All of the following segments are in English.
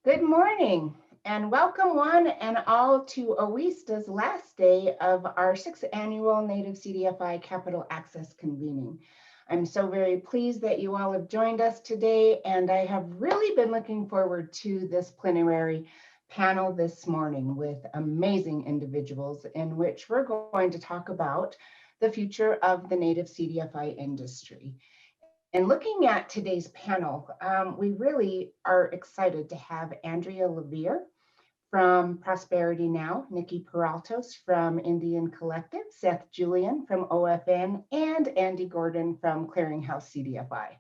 Good morning and welcome one and all to OESTA's last day of our 6th annual Native CDFI Capital Access Convening. I'm so very pleased that you all have joined us today, and I have really been looking forward to this plenary panel this morning with amazing individuals in which we're going to talk about the future of the Native CDFI industry. And looking at today's panel, we really are excited to have Andrea Levere from Prosperity Now, Nikki Peraltos from Indian Collective, Seth Julian from OFN, and Andy Gordon from Clearinghouse CDFI.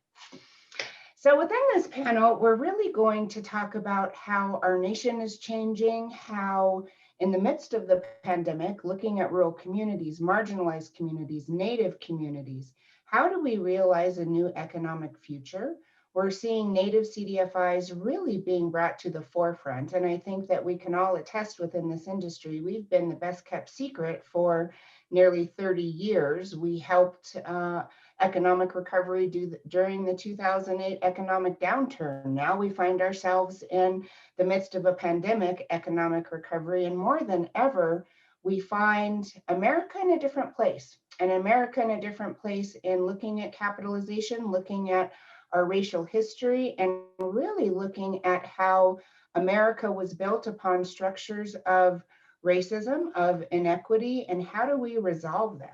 So within this panel, we're really going to talk about how our nation is changing, how in the midst of the pandemic, looking at rural communities, marginalized communities, Native communities, how do we realize a new economic future? We're seeing Native CDFIs really being brought to the forefront. And I think that we can all attest within this industry, we've been the best kept secret for nearly 30 years. We helped economic recovery during the 2008 economic downturn. Now we find ourselves in the midst of a pandemic economic recovery, and more than ever, we find America in a different place, and America in a different place in looking at capitalization, looking at our racial history, and really looking at how America was built upon structures of racism, of inequity, and how do we resolve that?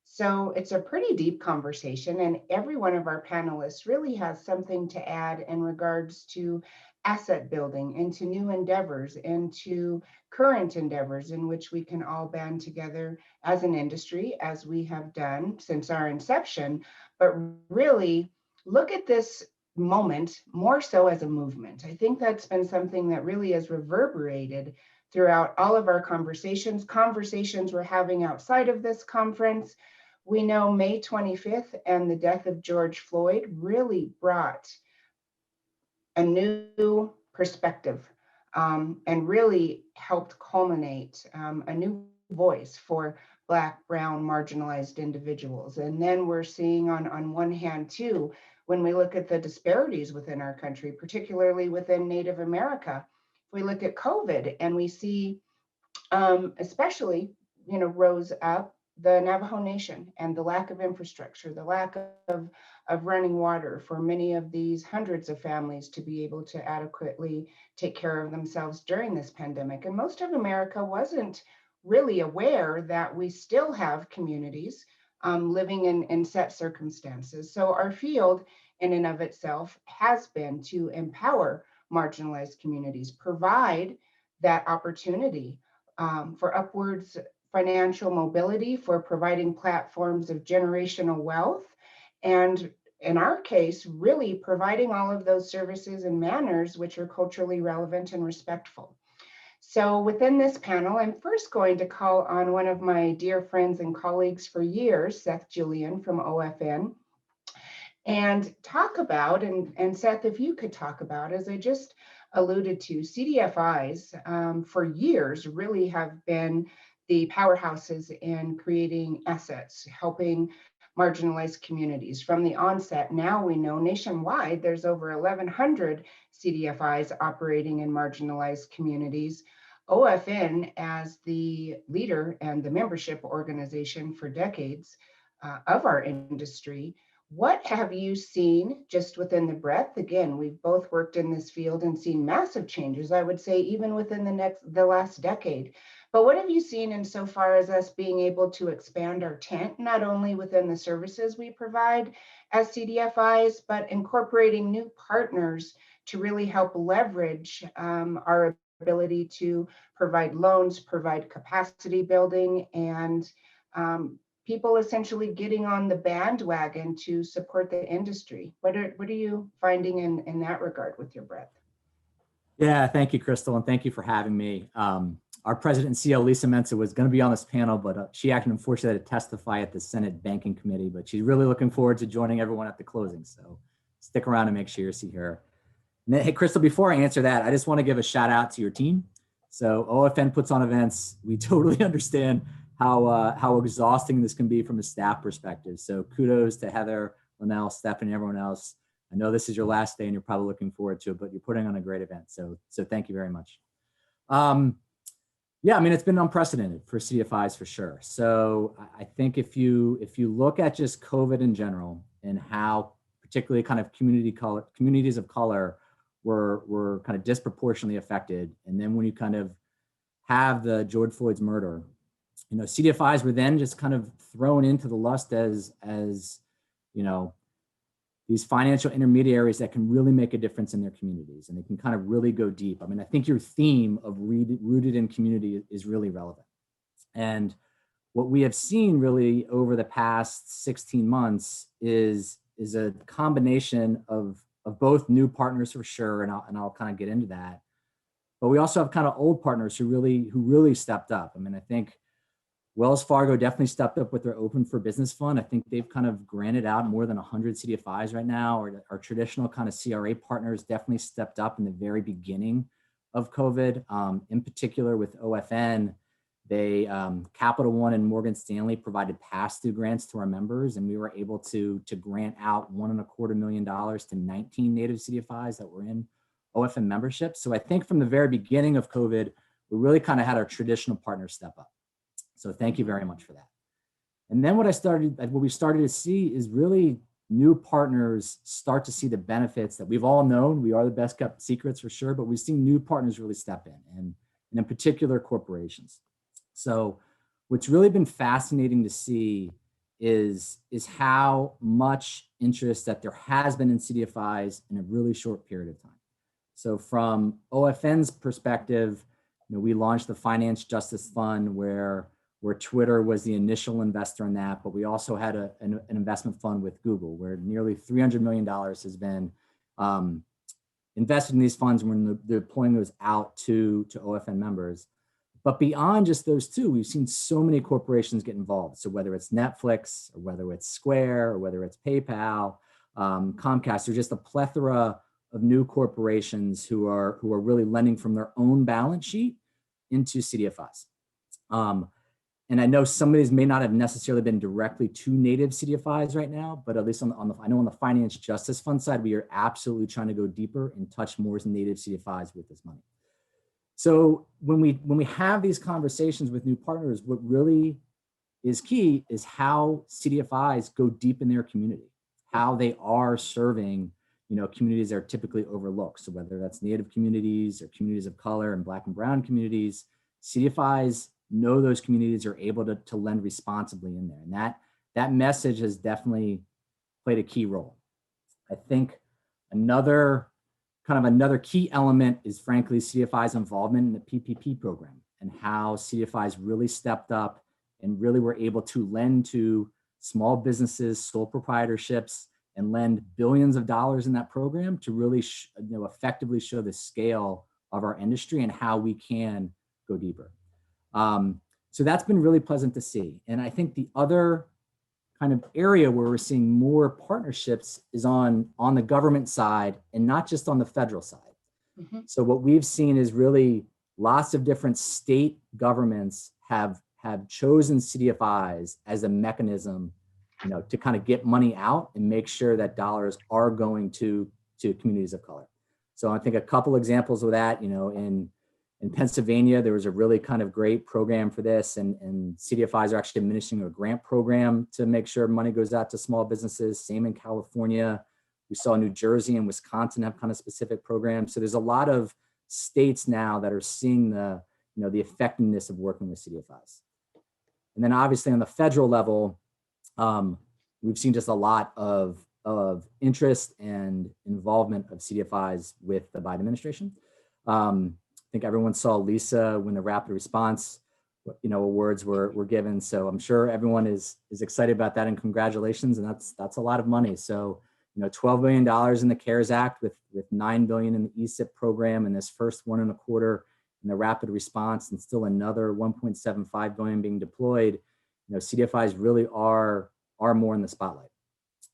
So it's a pretty deep conversation, and every one of our panelists really has something to add in regards to asset building, into new endeavors, into current endeavors in which we can all band together as an industry, as we have done since our inception, but really look at this moment more so as a movement. I think that's been something that really has reverberated throughout all of our conversations we're having outside of this conference. We know May 25th and the death of George Floyd really brought a new perspective and really helped culminate a new voice for Black, brown, marginalized individuals. And then we're seeing on one hand too, when we look at the disparities within our country, particularly within Native America, we look at COVID and we see especially, rose up the Navajo Nation and the lack of infrastructure, the lack of running water for many of these hundreds of families to be able to adequately take care of themselves during this pandemic. And most of America wasn't really aware that we still have communities living in set circumstances. So our field in and of itself has been to empower marginalized communities, provide that opportunity for upwards financial mobility, for providing platforms of generational wealth, and in our case, really providing all of those services and manners which are culturally relevant and respectful. So within this panel, I'm first going to call on one of my dear friends and colleagues for years, Seth Julian from OFN, and talk about, and Seth, if you could talk about, as I just alluded to, CDFIs for years really have been the powerhouses in creating assets, helping marginalized communities. From the onset, now we know nationwide there's over 1,100 CDFIs operating in marginalized communities. OFN, as the leader and the membership organization for decades of our industry, what have you seen just within the breadth? Again, we've both worked in this field and seen massive changes, I would say, even within the last decade. But what have you seen insofar as us being able to expand our tent, not only within the services we provide as CDFIs, but incorporating new partners to really help leverage our ability to provide loans, provide capacity building, and people essentially getting on the bandwagon to support the industry. What are you finding in that regard with your breadth? Yeah, thank you, Crystal, and thank you for having me. Our president and CEO, Lisa Mensa, was going to be on this panel, but she actually unfortunately had to testify at the Senate Banking Committee, but she's really looking forward to joining everyone at the closing. So stick around and make sure you see her. And then, hey, Crystal, before I answer that, I just want to give a shout out to your team. So OFN puts on events. We totally understand how exhausting this can be from a staff perspective. So kudos to Heather, Linnell, Stephanie, everyone else. I know this is your last day and you're probably looking forward to it, but you're putting on a great event. So thank you very much. Yeah, I mean, it's been unprecedented for CDFIs for sure. So I think if you look at just COVID in general and how particularly kind of communities of color were kind of disproportionately affected, and then when you kind of have the George Floyd's murder, you know, CDFIs were then just kind of thrown into the lust as you know, these financial intermediaries that can really make a difference in their communities, and they can kind of really go deep. I mean, I think your theme of rooted in community is really relevant. And what we have seen really over the past 16 months is a combination of both new partners for sure, and I'll kind of get into that. But we also have kind of old partners who really stepped up. I mean, I think Wells Fargo definitely stepped up with their Open for Business fund. I think they've kind of granted out more than 100 CDFIs right now. Our traditional kind of CRA partners definitely stepped up in the very beginning of COVID. In particular with OFN, they Capital One and Morgan Stanley provided pass-through grants to our members, and we were able to grant out $1.25 million to 19 Native CDFIs that were in OFN membership. So I think from the very beginning of COVID, we really kind of had our traditional partners step up. So thank you very much for that. And then what we started to see is really new partners start to see the benefits that we've all known. We are the best kept secrets for sure, but we've seen new partners really step in, and in particular corporations. So what's really been fascinating to see is how much interest that there has been in CDFIs in a really short period of time. So from OFN's perspective, you know, we launched the Finance Justice Fund where Twitter was the initial investor in that, but we also had an investment fund with Google where nearly $300 million has been invested in these funds when they're deploying those out to OFN members. But beyond just those two, we've seen so many corporations get involved. So whether it's Netflix or whether it's Square or whether it's PayPal, Comcast, there's just a plethora of new corporations who are really lending from their own balance sheet into CDFIs. And I know some of these may not have necessarily been directly to Native CDFIs right now, but at least I know on the Finance Justice Fund side, we are absolutely trying to go deeper and touch more Native CDFIs with this money. So when we have these conversations with new partners, what really is key is how CDFIs go deep in their community, how they are serving, you know, communities that are typically overlooked. So whether that's Native communities or communities of color and Black and Brown communities, CDFIs know those communities are able to lend responsibly in there. And that message has definitely played a key role. I think another key element is frankly CDFI's involvement in the PPP program and how CDFIs really stepped up and really were able to lend to small businesses, sole proprietorships, and lend billions of dollars in that program to really effectively show the scale of our industry and how we can go deeper. So that's been really pleasant to see. And I think the other kind of area where we're seeing more partnerships is on the government side and not just on the federal side. Mm-hmm. So what we've seen is really lots of different state governments have chosen CDFIs as a mechanism, you know, to kind of get money out and make sure that dollars are going to communities of color. So I think a couple examples of that, you know, in Pennsylvania, there was a really kind of great program for this, and CDFIs are actually administering a grant program to make sure money goes out to small businesses. Same in California. We saw New Jersey and Wisconsin have kind of specific programs. So there's a lot of states now that are seeing the effectiveness of working with CDFIs. And then obviously on the federal level, we've seen just a lot of interest and involvement of CDFIs with the Biden administration. I think everyone saw Lisa when the rapid response, you know, awards were given. So I'm sure everyone is excited about that, and congratulations. And that's a lot of money. So, you know, $12 billion in the CARES Act with $9 billion in the ESIP program, and this first $1.25 in the rapid response, and still another $1.75 billion being deployed. You know, CDFIs really are more in the spotlight.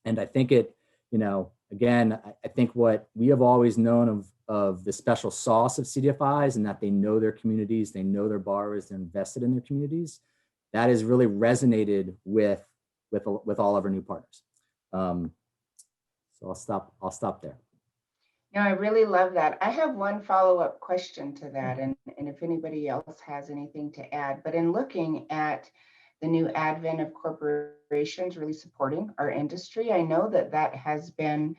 And I think it, you know, again, I think what we have always known of the special sauce of CDFIs, and that they know their communities, they know their borrowers, they're invested in their communities, that has really resonated with all of our new partners. So I'll stop there. No, I really love that. I have one follow-up question to that, and if anybody else has anything to add. But in looking at the new advent of corporations really supporting our industry, I know that that has been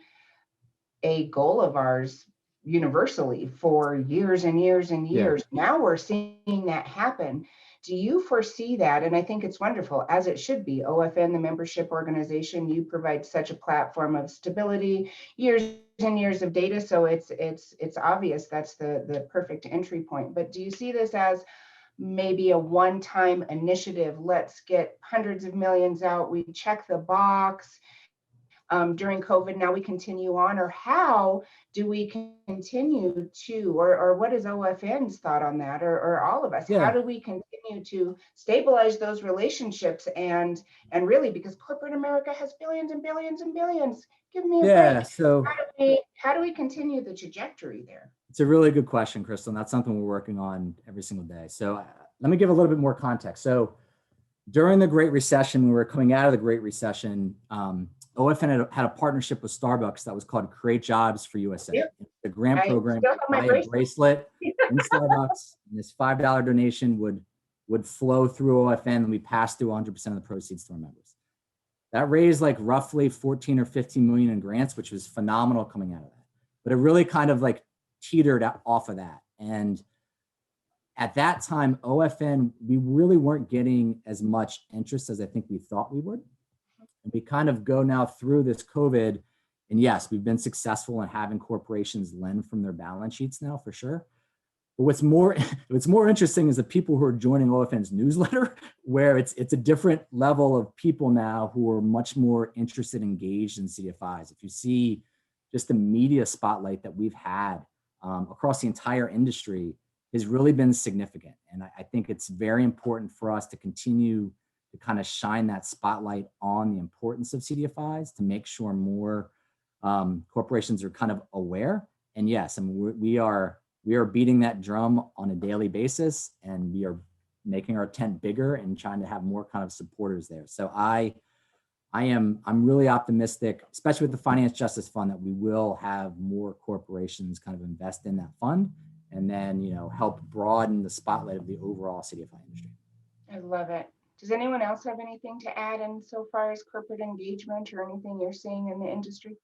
a goal of ours universally for years and years and years. Yeah. Now we're seeing that happen. Do you foresee that? And I think it's wonderful, as it should be. OFN, the membership organization, you provide such a platform of stability, years and years of data. So it's obvious that's the perfect entry point. But do you see this as maybe a one-time initiative? Let's get hundreds of millions out. We check the box. During COVID, now we continue on, or how do we continue to, or what is OFN's thought on that, or all of us? Yeah. How do we continue to stabilize those relationships and really, because corporate America has billions and billions and billions. Give me a break. So how do we continue the trajectory there? It's a really good question, Crystal, and that's something we're working on every single day. So let me give a little bit more context. So during the Great Recession, when we were coming out of the Great Recession, OFN had a partnership with Starbucks that was called Create Jobs for USA. Yep. The grant program, buy a bracelet in Starbucks, and this $5 donation would flow through OFN, and we passed through 100% of the proceeds to our members. That raised like roughly 14 or 15 million in grants, which was phenomenal coming out of that. But it really kind of like teetered off of that. And at that time, OFN, we really weren't getting as much interest as I think we thought we would. And we kind of go now through this COVID, and yes, we've been successful in having corporations lend from their balance sheets now, for sure. But what's more interesting is the people who are joining OFN's newsletter, where it's a different level of people now who are much more interested, engaged in CDFIs. If you see just the media spotlight that we've had across the entire industry has really been significant. And I think it's very important for us to continue to kind of shine that spotlight on the importance of CDFIs to make sure more corporations are kind of aware. And yes, I mean, we are beating that drum on a daily basis, and we are making our tent bigger and trying to have more kind of supporters there. So I'm really optimistic, especially with the Finance Justice Fund, that we will have more corporations kind of invest in that fund, and then, you know, help broaden the spotlight of the overall CDFI industry. I love it. Does anyone else have anything to add in so far as corporate engagement or anything you're seeing in the industry?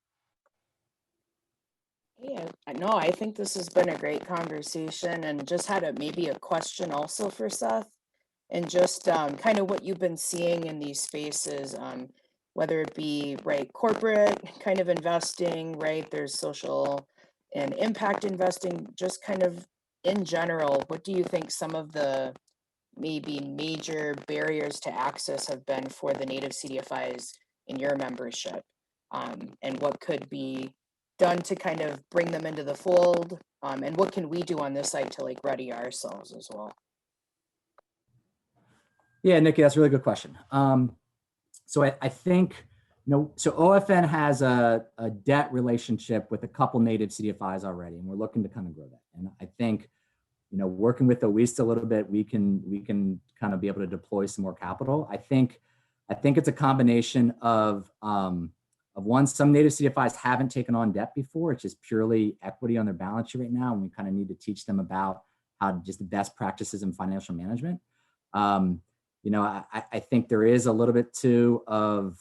Yeah, no, I think this has been a great conversation, and just had maybe a question also for Seth, and just kind of what you've been seeing in these spaces, whether it be corporate kind of investing, there's social and impact investing, just kind of in general, what do you think some of the maybe major barriers to access have been for the Native CDFIs in your membership, and what could be done to kind of bring them into the fold, and what can we do on this side to ready ourselves as well? Yeah, Nikki, that's a really good question. So I think, so OFN has a debt relationship with a couple Native CDFIs already, and we're looking to kind of grow that. And I think, working with OIST a little bit, we can kind of be able to deploy some more capital. I think it's a combination of one, some Native CDFIs haven't taken on debt before. It's just purely equity on their balance sheet right now, and we kind of need to teach them about how just the best practices in financial management. I think there is a little bit too of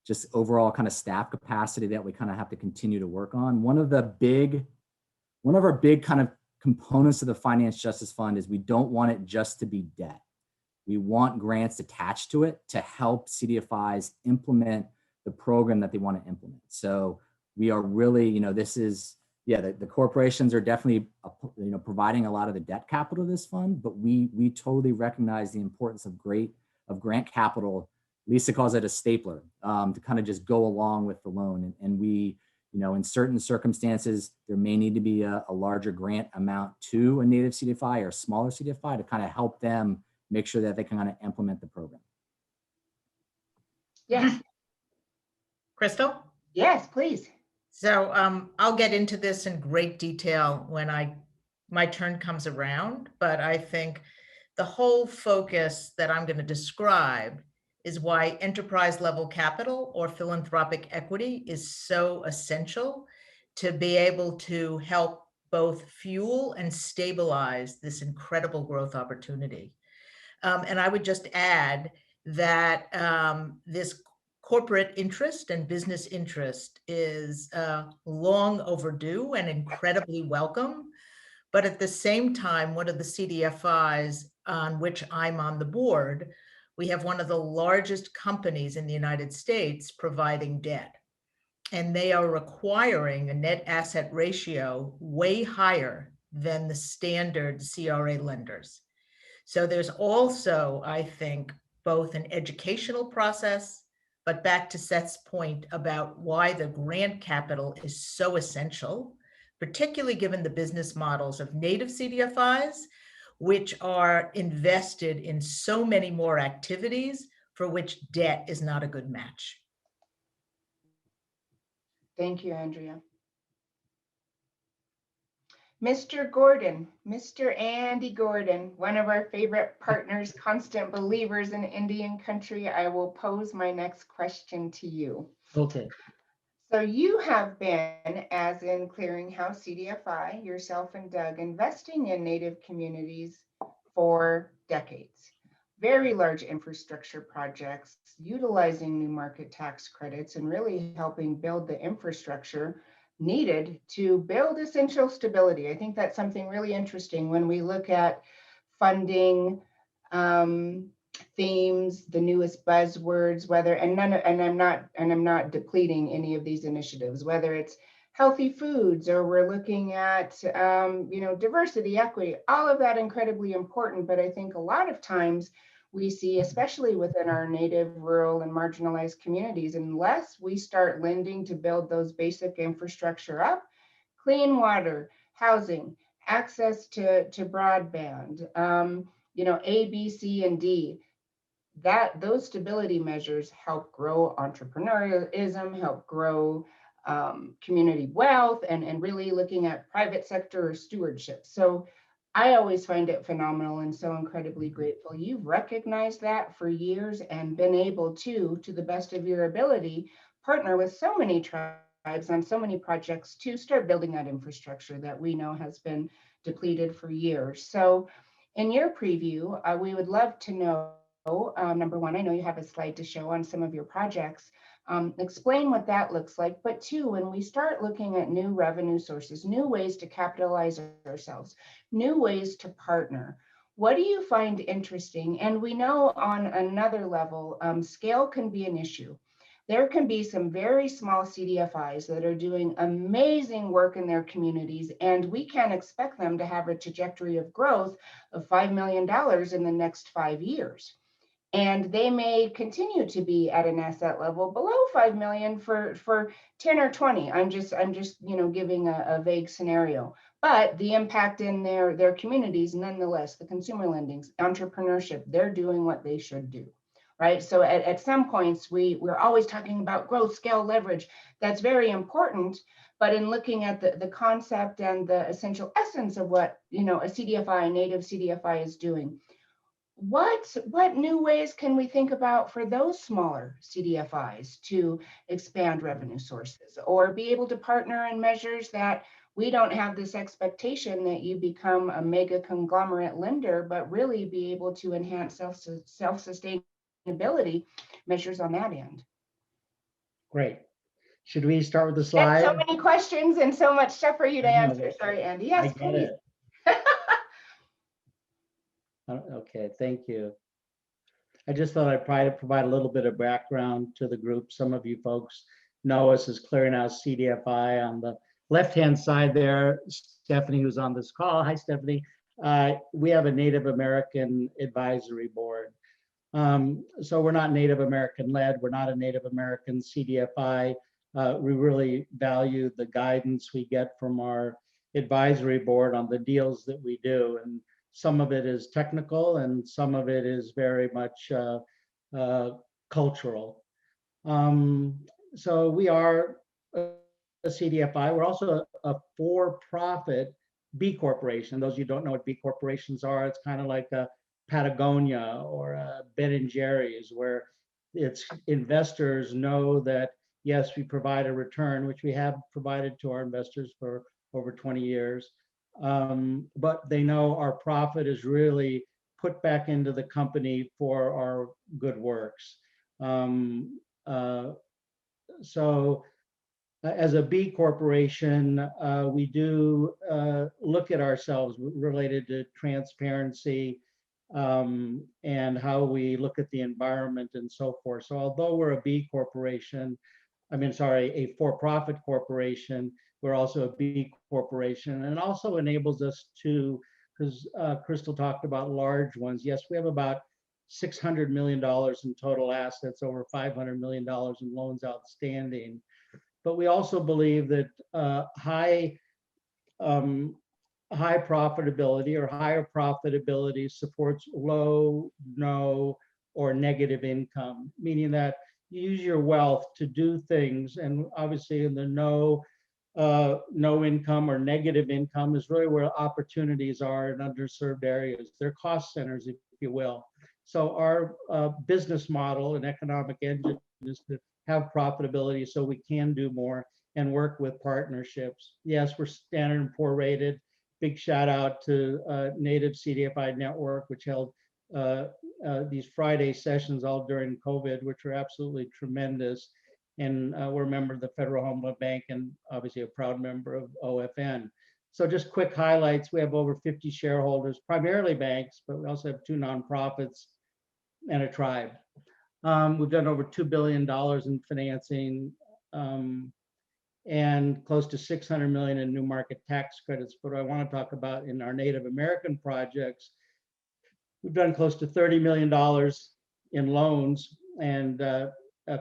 just overall kind of staff capacity that we kind of have to continue to work on. One of our big kind of components of the Finance Justice Fund is we don't want it just to be debt. We want grants attached to it to help CDFIs implement the program that they want to implement. So we are really, the corporations are definitely, providing a lot of the debt capital to this fund, but we totally recognize the importance of grant capital. Lisa calls it a stapler, to kind of just go along with the loan. And we, in certain circumstances, there may need to be a larger grant amount to a Native CDFI or a smaller CDFI to kind of help them make sure that they can kind of implement the program. Yes. Crystal? Yes, please. So I'll get into this in great detail when my turn comes around, but I think the whole focus that I'm going to describe is why enterprise level capital or philanthropic equity is so essential to be able to help both fuel and stabilize this incredible growth opportunity. And I would just add that this corporate interest and business interest is long overdue and incredibly welcome. But at the same time, one of the CDFIs on which I'm on the board, we have one of the largest companies in the United States providing debt. And they are requiring a net asset ratio way higher than the standard CRA lenders. So there's also, I think, both an educational process, but back to Seth's point about why the grant capital is so essential, particularly given the business models of native CDFIs, which are invested in so many more activities for which debt is not a good match. Thank you, Andrea. Mr. Gordon, Mr. Andy Gordon, one of our favorite partners, constant believers in Indian country, I will pose my next question to you. Okay. So you have been, as in Clearinghouse CDFI, yourself and Doug, investing in Native communities for decades. Very large infrastructure projects, utilizing new market tax credits, and really helping build the infrastructure needed to build essential stability. I think that's something really interesting when we look at funding themes, the newest buzzwords, whether and I'm not depleting any of these initiatives, whether it's healthy foods or we're looking at diversity, equity, all of that incredibly important. But I think a lot of times we see, especially within our native, rural, and marginalized communities, unless we start lending to build those basic infrastructure up, clean water, housing, access to broadband, A, B, C, and D, those stability measures help grow entrepreneurialism, help grow community wealth, and really looking at private sector stewardship. So I always find it phenomenal and so incredibly grateful. You've recognized that for years and been able to the best of your ability, partner with so many tribes on so many projects to start building that infrastructure that we know has been depleted for years. So in your preview, we would love to know, number one, I know you have a slide to show on some of your projects. Explain what that looks like. But two, when we start looking at new revenue sources, new ways to capitalize ourselves, new ways to partner, what do you find interesting? And we know on another level, scale can be an issue. There can be some very small CDFIs that are doing amazing work in their communities, and we can't expect them to have a trajectory of growth of $5 million in the next 5 years. And they may continue to be at an asset level below 5 million for 10 or 20. I'm just giving a vague scenario. But the impact in their communities, nonetheless, the consumer lendings, entrepreneurship, they're doing what they should do, right? So at some points, we're always talking about growth, scale, leverage. That's very important. But in looking at the concept and the essential essence of what a CDFI, native CDFI is doing, what new ways can we think about for those smaller CDFIs to expand revenue sources or be able to partner in measures that we don't have this expectation that you become a mega conglomerate lender, but really be able to enhance self-sustainability measures on that end? Great. Should we start with the slide? That's so many questions and so much stuff for you to answer. Sorry, Andy. Yes, please. Okay, thank you. I just thought I'd provide a little bit of background to the group. Some of you folks know us as Clearinghouse CDFI. On the left-hand side there, Stephanie, who's on this call. Hi, Stephanie. We have a Native American advisory board. So we're not Native American led. We're not a Native American CDFI. We really value the guidance we get from our advisory board on the deals that we do. And some of it is technical and some of it is very much cultural. So we are a CDFI. We're also a for-profit B corporation. Those of you who don't know what B corporations are, it's kind of like a Patagonia or a Ben and Jerry's, where its investors know that, yes, we provide a return, which we have provided to our investors for over 20 years. But they know our profit is really put back into the company for our good works. So as a B corporation, we do look at ourselves related to transparency and how we look at the environment and so forth. So although we're a B corporation, a for-profit corporation, we're also a B corporation, and it also enables us to, because Crystal talked about large ones. Yes, we have about $600 million in total assets, over $500 million in loans outstanding. But we also believe that high profitability or higher profitability supports low, no, or negative income, meaning that you use your wealth to do things. And obviously in the no income or negative income is really where opportunities are in underserved areas. They're cost centers, if you will. So our business model and economic engine is to have profitability so we can do more and work with partnerships. Yes, we're Standard & Poor rated. Big shout out to Native CDFI Network, which held these Friday sessions all during COVID, which were absolutely tremendous. And we're a member of the Federal Home Loan Bank and obviously a proud member of OFN. So just quick highlights. We have over 50 shareholders, primarily banks, but we also have 2 nonprofits and a tribe. We've done over $2 billion in financing and close to 600 million in new market tax credits. But I want to talk about in our Native American projects, we've done close to $30 million in loans and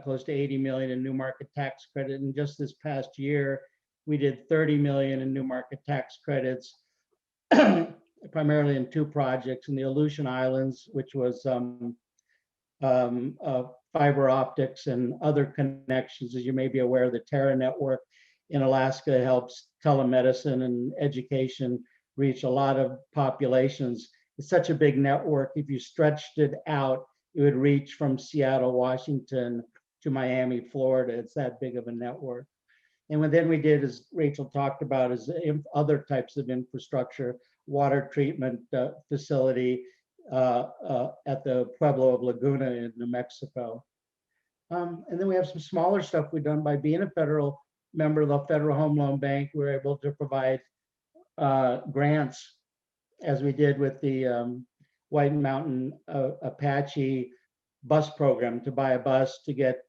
close to 80 million in new market tax credit. And just this past year, we did 30 million in new market tax credits, primarily in 2 projects in the Aleutian Islands, which was fiber optics and other connections. As you may be aware, the Terra network in Alaska helps telemedicine and education reach a lot of populations. It's such a big network. If you stretched it out, it would reach from Seattle, Washington to Miami, Florida. It's that big of a network. And what then we did, as Rachel talked about, is other types of infrastructure, water treatment facility at the Pueblo of Laguna in New Mexico. And then we have some smaller stuff we've done. By being a federal member of the Federal Home Loan Bank, we're able to provide grants, as we did with the White Mountain Apache bus program, to buy a bus to get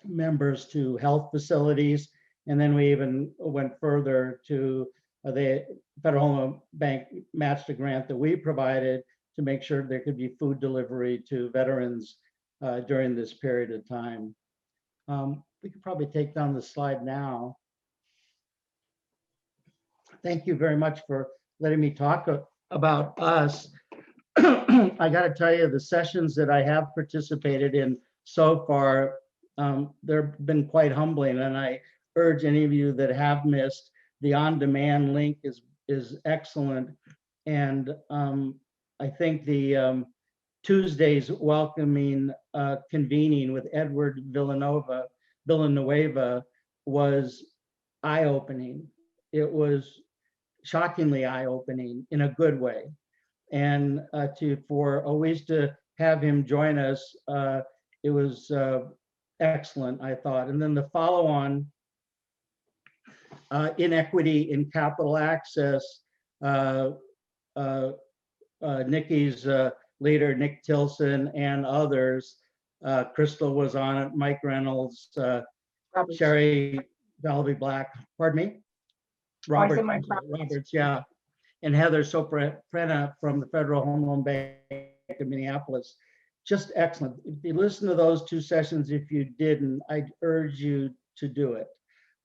members to health facilities. And then we even went further to the Federal Home Loan Bank matched a grant that we provided to make sure there could be food delivery to veterans during this period of time. We could probably take down the slide now. Thank you very much for letting me talk about us. I got to tell you, the sessions that I have participated in so far, they've been quite humbling, and I urge any of you that have missed, the on-demand link is excellent. And I think the Tuesday's welcoming convening with Edward Villanueva was eye-opening. It was shockingly eye-opening in a good way. And for always to have him join us, it was excellent, I thought. And then the follow-on inequity in capital access, Nikki's leader, Nick Tilson, and others. Crystal was on it, Mike Reynolds, Sherry Valaby Black, pardon me? Roberts, yeah. And Heather Soprana from the Federal Home Loan Bank in Minneapolis. Just excellent. If you listen to those 2 sessions, if you didn't, I'd urge you to do it.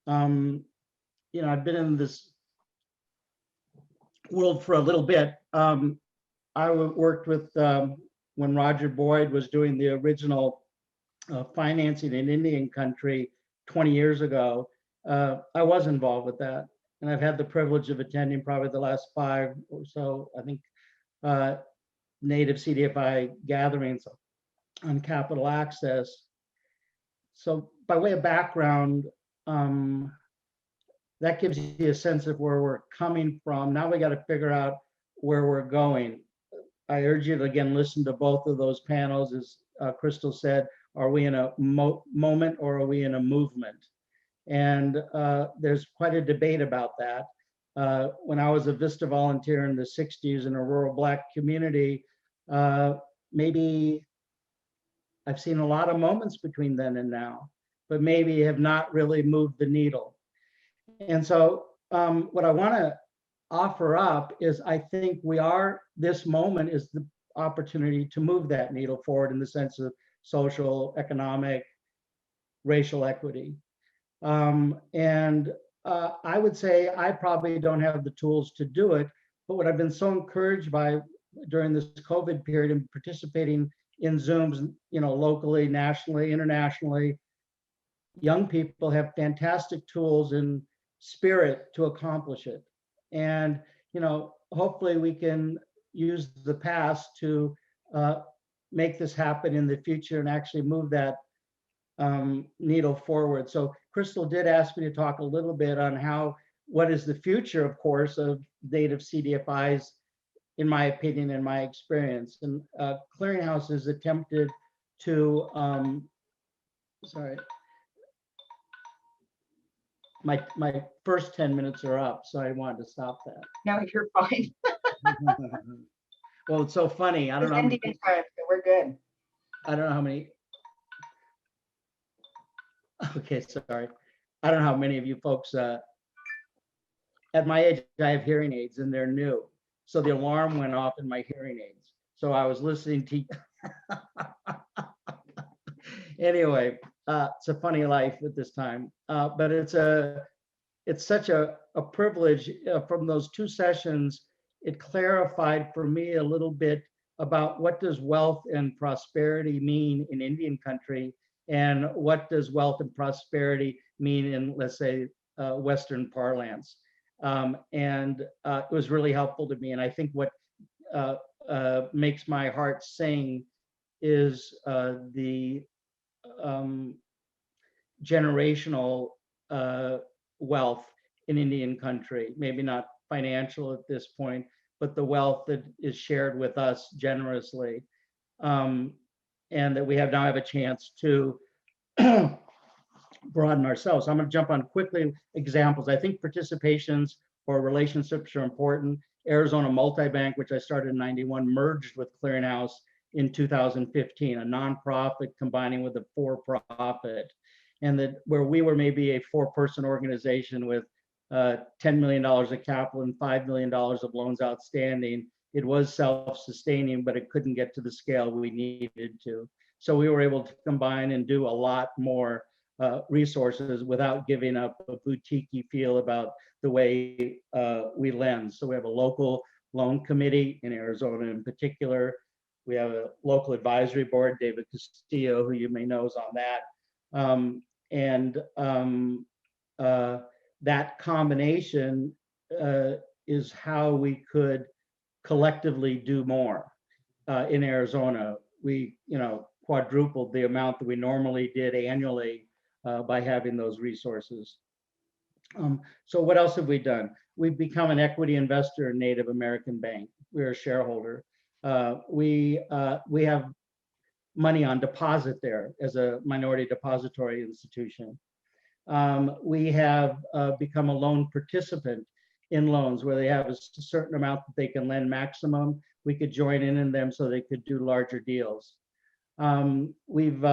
You know, I've been in this world for a little bit. I worked with, when Roger Boyd was doing the original financing in Indian country 20 years ago, I was involved with that. And I've had the privilege of attending probably the last 5 or so, I think, Native CDFI gatherings on capital access. So by way of background, that gives you a sense of where we're coming from. Now we got to figure out where we're going. I urge you to again listen to both of those panels. As Crystal said, are we in a moment or are we in a movement? And there's quite a debate about that. When I was a Vista volunteer in the 60s in a rural Black community, maybe I've seen a lot of moments between then and now, but maybe have not really moved the needle. And so what I want to offer up is I think this moment is the opportunity to move that needle forward in the sense of social, economic, racial equity. I would say I probably don't have the tools to do it, but what I've been so encouraged by during this COVID period and participating in Zooms, locally, nationally, internationally, young people have fantastic tools and spirit to accomplish it. And, hopefully we can use the past to make this happen in the future and actually move that needle forward. So Crystal did ask me to talk a little bit on what is the future, of course, of Native CDFIs, in my opinion and my experience. And Clearinghouse has attempted to, sorry, my first 10 minutes are up, so I wanted to stop that. No, you're fine. Well, it's so funny. I don't know. Ending in time, so we're good. I don't know how many. Okay, sorry. I don't know how many of you folks, at my age, I have hearing aids and they're new. So the alarm went off in my hearing aids. So I was listening to, anyway, it's a funny life at this time, but it's such a privilege. From those two sessions, it clarified for me a little bit about what does wealth and prosperity mean in Indian country, and what does wealth and prosperity mean in, let's say, Western parlance. And it was really helpful to me. And I think what makes my heart sing is the generational wealth in Indian country, maybe not financial at this point, but the wealth that is shared with us generously. And that we now have a chance to broaden ourselves. I'm going to jump on quickly examples. I think participations or relationships are important. Arizona Multibank, which I started in '91, merged with Clearinghouse in 2015, a nonprofit combining with a for-profit. And that where we were maybe a 4-person organization with $10 million of capital and $5 million of loans outstanding, it was self-sustaining, but it couldn't get to the scale we needed to. So we were able to combine and do a lot more resources without giving up a boutique-y feel about the way we lend. So we have a local loan committee in Arizona in particular. We have a local advisory board, David Castillo, who you may know is on that. That combination is how we could collectively do more in Arizona. We, quadrupled the amount that we normally did annually by having those resources. So what else have we done? We've become an equity investor in Native American Bank. We're a shareholder. We have money on deposit there as a minority depository institution. We have become a loan participant in loans where they have a certain amount that they can lend maximum. We could join in them so they could do larger deals. We've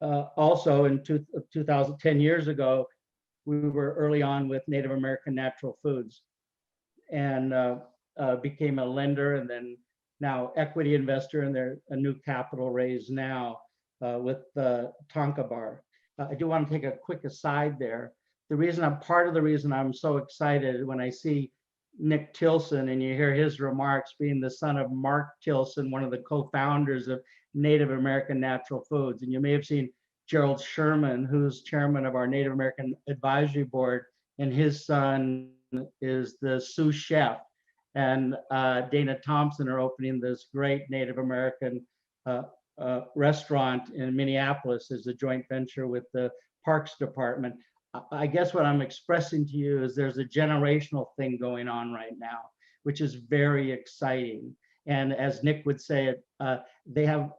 also in 2010 years ago, we were early on with Native American Natural Foods and became a lender, and then now equity investor, and they're a new capital raise now with Tonka Bar. I do want to take a quick aside there. Part of the reason I'm so excited when I see Nick Tilson and you hear his remarks, being the son of Mark Tilson, one of the co-founders of Native American Natural Foods. And you may have seen Gerald Sherman, who's chairman of our Native American Advisory Board, and his son is the sous chef and Dana Thompson are opening this great Native American restaurant in Minneapolis as a joint venture with the Parks Department. I guess what I'm expressing to you is there's a generational thing going on right now, which is very exciting. And as Nick would say it, they have,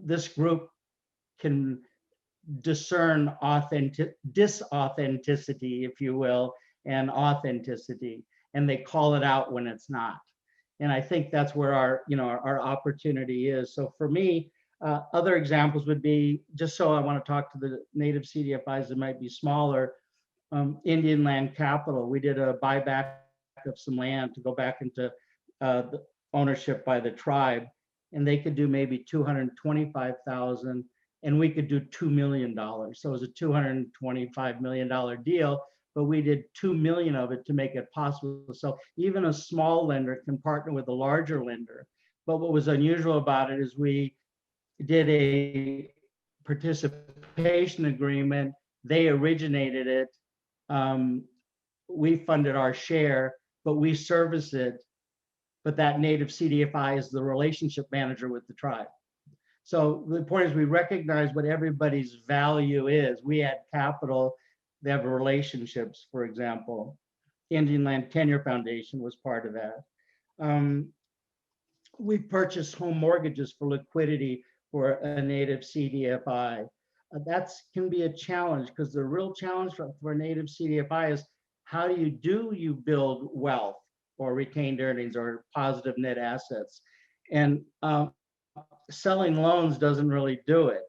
this group can discern disauthenticity, if you will, and authenticity, and they call it out when it's not. And I think that's where our, our opportunity is. So for me, other examples would be, just so I want to talk to the native CDFIs that might be smaller, Indian Land Capital. We did a buyback of some land to go back into the ownership by the tribe, and they could do maybe 225,000, and we could do $2 million. So it was a $225 million deal, but we did 2 million of it to make it possible. So even a small lender can partner with a larger lender. But what was unusual about it is we did a participation agreement. They originated it. We funded our share, but we service it. But that native CDFI is the relationship manager with the tribe. So the point is we recognize what everybody's value is. We add capital, they have relationships, for example. Indian Land Tenure Foundation was part of that. We purchased home mortgages for liquidity for a native CDFI. That can be a challenge, because the real challenge for a native CDFI is how do you build wealth or retained earnings or positive net assets? And selling loans doesn't really do it.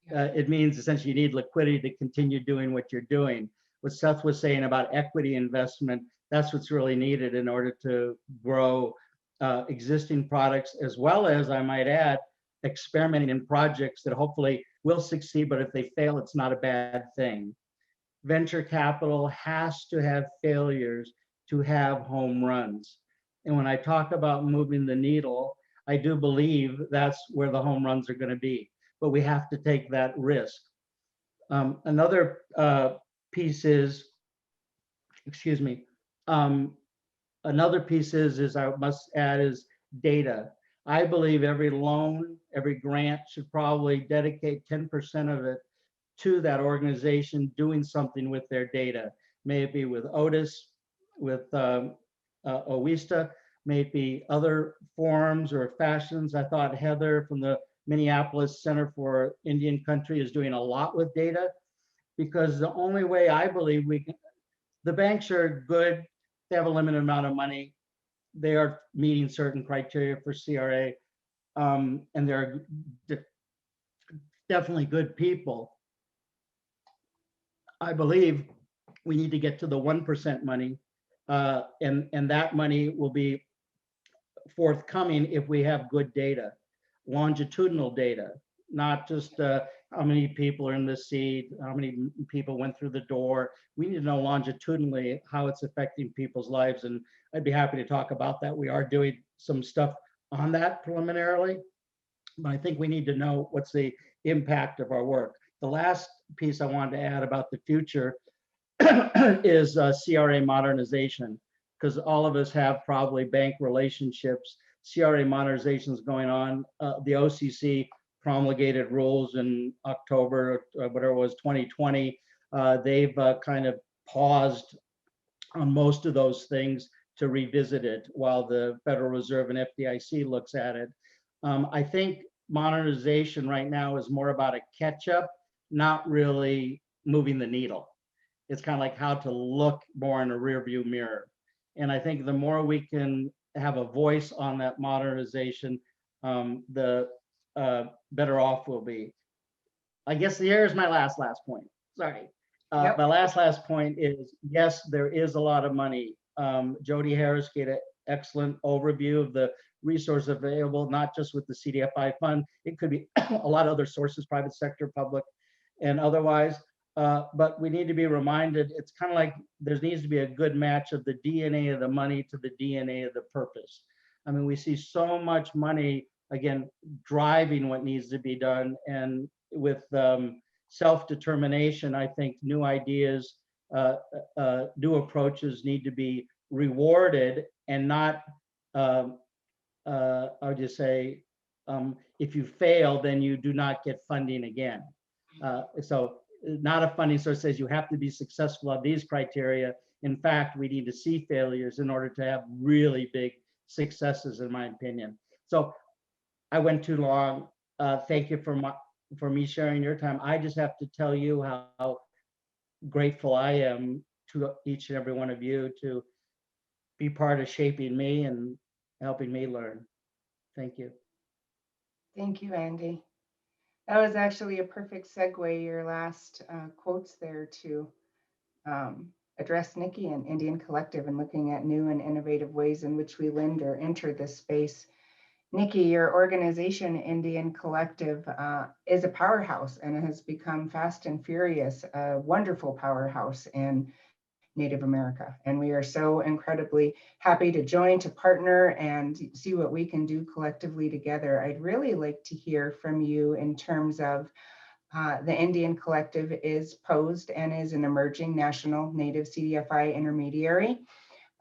It means essentially you need liquidity to continue doing what you're doing. What Seth was saying about equity investment, that's what's really needed in order to grow existing products, as well as, I might add, experimenting in projects that hopefully will succeed, but if they fail, it's not a bad thing. Venture capital has to have failures to have home runs. And when I talk about moving the needle, I do believe that's where the home runs are going to be, but we have to take that risk. Another piece is, another piece is I must add is data. I believe every loan, every grant should probably dedicate 10% of it to that organization doing something with their data. May it be with Otis, with OWISTA, may it be other forms or fashions. I thought Heather from the Minneapolis Center for Indian Country is doing a lot with data, because the only way I believe we can, the banks are good, they have a limited amount of money, they are meeting certain criteria for CRA, and they're definitely good people. I believe we need to get to the 1% money, and that money will be forthcoming if we have good data, longitudinal data, not just how many people are in the seat, how many people went through the door. We need to know longitudinally how it's affecting people's lives, and I'd be happy to talk about that. We are doing some stuff on that preliminarily, but I think we need to know what's the impact of our work. The last piece I wanted to add about the future is CRA modernization, because all of us have probably bank relationships. CRA modernization is going on. The OCC promulgated rules in October, whatever it was, 2020. They've kind of paused on most of those things to revisit it while the Federal Reserve and FDIC looks at it. I think modernization right now is more about a catch-up, not really moving the needle. It's kind of like how to look more in a rearview mirror. And I think the more we can have a voice on that modernization, the better off we'll be. I guess here's my last point. Sorry. Yep. My last point is, yes, there is a lot of money. Jody Harris gave an excellent overview of the resources available, not just with the CDFI fund. It could be a lot of other sources, private sector, public, and otherwise. But we need to be reminded, it's kind of like there needs to be a good match of the DNA of the money to the DNA of the purpose. I mean, we see so much money, again, driving what needs to be done. And with self-determination, I think new ideas, new approaches need to be rewarded and not, I would just say, if you fail, then you do not get funding again. So not a funding source says you have to be successful at these criteria. In fact, we need to see failures in order to have really big successes, in my opinion. So I went too long. Thank you for me sharing your time. I just have to tell you how grateful I am to each and every one of you to be part of shaping me and helping me learn. Thank you. Thank you, Andy. That was actually a perfect segue, your last quotes there, to address Nikki and Indian Collective and looking at new and innovative ways in which we lend or enter this space. Nikki, your organization, Indian Collective, is a powerhouse and has become fast and furious, a wonderful powerhouse in Native America. And we are so incredibly happy to join, to partner, and see what we can do collectively together. I'd really like to hear from you in terms of the Indian Collective is posed and is an emerging national Native CDFI intermediary.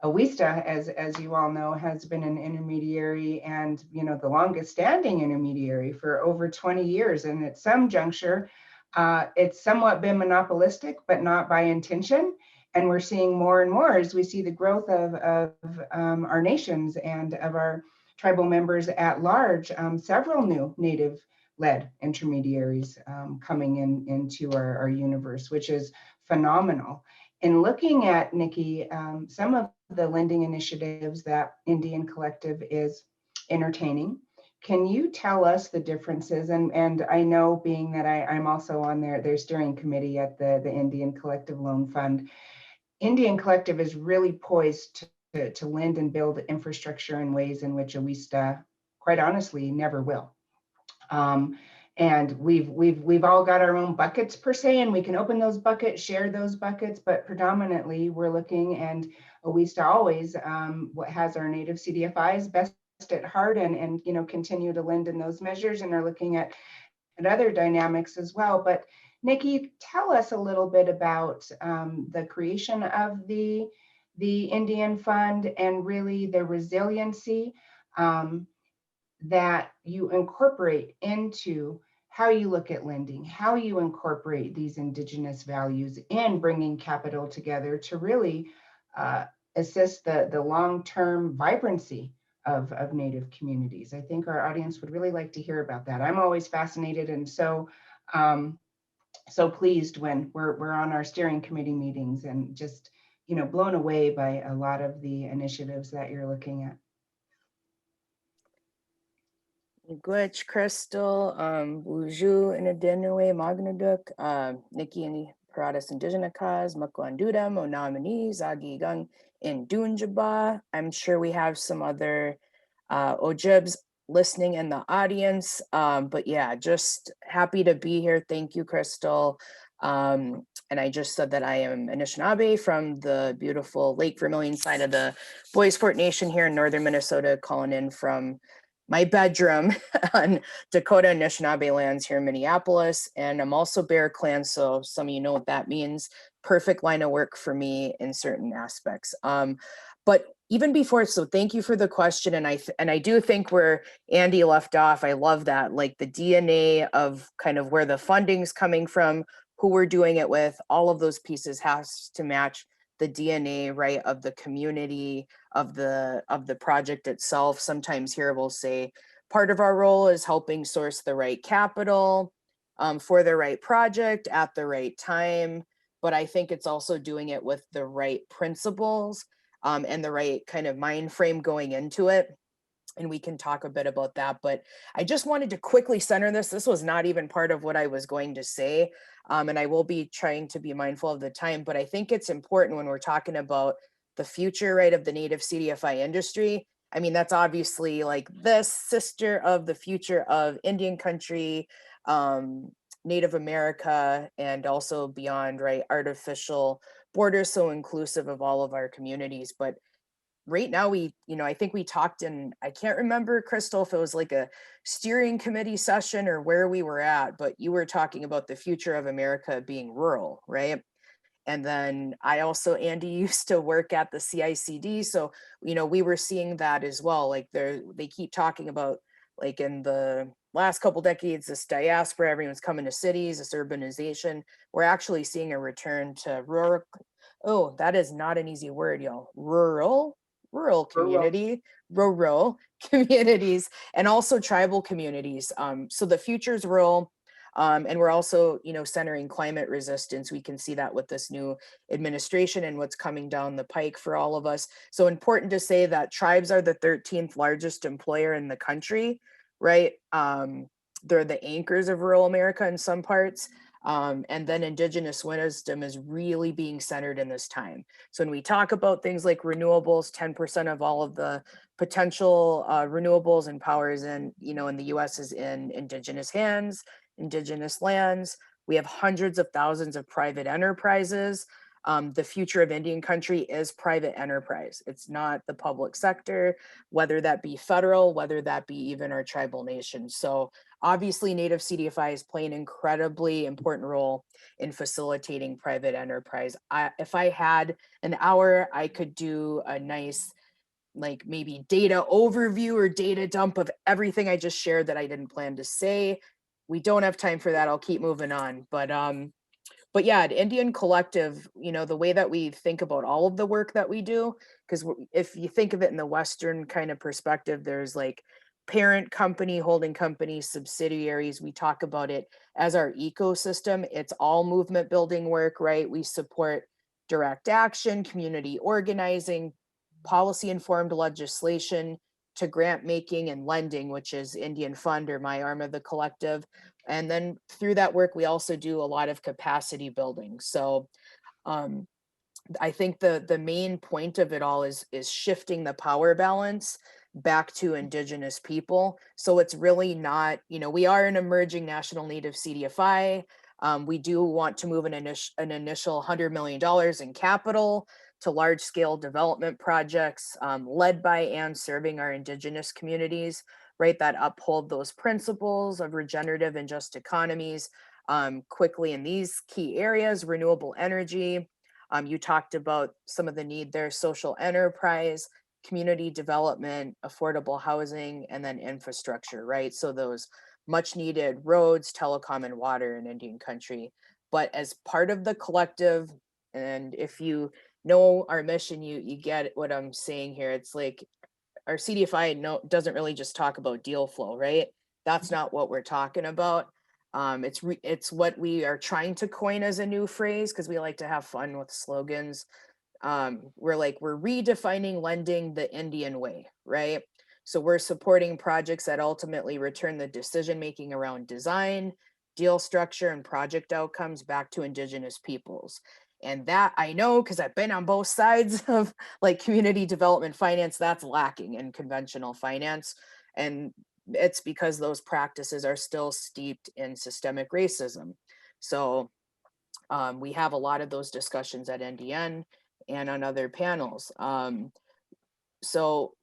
OWISTA, as you all know, has been an intermediary and, you know, the longest standing intermediary for over 20 years. And at some juncture, it's somewhat been monopolistic, but not by intention. And we're seeing more and more as we see the growth of our nations and of our tribal members at large, several new Native-led intermediaries coming into our universe, which is phenomenal. In looking at, Nikki, some of the lending initiatives that Indian Collective is entertaining, can you tell us the differences? And I know, being that I'm also on their steering committee at the Indian Collective Loan Fund, Indian Collective is really poised to lend and build infrastructure in ways in which OWISTA, quite honestly, never will. And we've all got our own buckets per se, and we can open those buckets, share those buckets, but predominantly we're looking, and OWISTA always what has our Native CDFIs best at heart, and you know, continue to lend in those measures, and are looking at other dynamics as well. But Nikki, tell us a little bit about the creation of the Indian Fund and really the resiliency that you incorporate into how you look at lending, how you incorporate these Indigenous values in bringing capital together to really assist the long-term vibrancy of Native communities. I think our audience would really like to hear about that. I'm always fascinated and so pleased when we're on our steering committee meetings, and just, you know, blown away by a lot of the initiatives that you're looking at. Gwech, Crystal, Wuju, Inadenue, Magnaduk, Nikki and Paradas Indigenous Cause, Makwanduda, Monamani, Zagi Gung, and Dunjaba. I'm sure we have some other Ojibs listening in the audience. But yeah, just happy to be here. Thank you, Crystal. And I just said that I am Anishinaabe from the beautiful Lake Vermilion side of the Bois Forte Nation here in northern Minnesota, calling in from my bedroom on Dakota Anishinaabe lands here in Minneapolis. And I'm also Bear Clan, so some of you know what that means. Perfect line of work for me in certain aspects. But even before, so thank you for the question. And I do think where Andy left off, I love that, like the DNA of kind of where the funding's coming from, who we're doing it with, all of those pieces has to match the DNA, right, of the community, of the project itself. Sometimes here we'll say part of our role is helping source the right capital for the right project at the right time. But I think it's also doing it with the right principles and the right kind of mind frame going into it. And we can talk a bit about that. But I just wanted to quickly center this. This was not even part of what I was going to say. And I will be trying to be mindful of the time. But I think it's important when we're talking about the future, right, of the Native CDFI industry. I mean, that's obviously like this sister of the future of Indian country, Native America, and also beyond, right, artificial borders, so inclusive of all of our communities. But right now I think we talked in, I can't remember, Crystal, if it was like a steering committee session or where we were at, but you were talking about the future of America being rural, right? And then I also, Andy, used to work at the CICD. So, we were seeing that as well. Like they keep talking about, like, in the last couple decades, this diaspora, everyone's coming to cities, this urbanization. We're actually seeing a return to rural. Oh, that is not an easy word, y'all. Rural community, rural communities, and also tribal communities. So the future's rural. And we're also, centering climate resistance. We can see that with this new administration and what's coming down the pike for all of us. So important to say that tribes are the 13th largest employer in the country, right? They're the anchors of rural America in some parts. And then indigenous wisdom is really being centered in this time. So when we talk about things like renewables, 10% of all of the potential renewables and powers in the US is in indigenous hands, indigenous lands. We have hundreds of thousands of private enterprises. The future of Indian country is private enterprise. It's not the public sector, whether that be federal, whether that be even our tribal nations. So obviously Native CDFI is playing an incredibly important role in facilitating private enterprise. If I had an hour, I could do a nice, like, maybe data overview or data dump of everything I just shared that I didn't plan to say. We don't have time for that. I'll keep moving on. But yeah, at Indian Collective, the way that we think about all of the work that we do, because if you think of it in the Western kind of perspective, there's like parent company, holding company, subsidiaries. We talk about it as our ecosystem. It's all movement building work, right? We support direct action, community organizing, policy informed legislation, to grant making and lending, which is Indian Fund, or my arm of the collective. And then through that work, we also do a lot of capacity building. So I think the main point of it all is shifting the power balance back to indigenous people. So it's really not, we are an emerging national Native CDFI. We do want to move an initial $100 million in capital to large scale development projects led by and serving our indigenous communities, right, that uphold those principles of regenerative and just economies quickly in these key areas: renewable energy. You talked about some of the need there: social enterprise, community development, affordable housing, and then infrastructure, right? So those much needed roads, telecom, and water in Indian country. But as part of the collective, and if you know our mission, you get what I'm saying here. It's like our CDFI doesn't really just talk about deal flow, right? That's not what we're talking about. It's what we are trying to coin as a new phrase, because we like to have fun with slogans. We're redefining lending the Indian way, right? So we're supporting projects that ultimately return the decision making around design, deal structure, and project outcomes back to indigenous peoples. And that I know, because I've been on both sides of like community development finance, that's lacking in conventional finance. And it's because those practices are still steeped in systemic racism. So we have a lot of those discussions at NDN and on other panels. So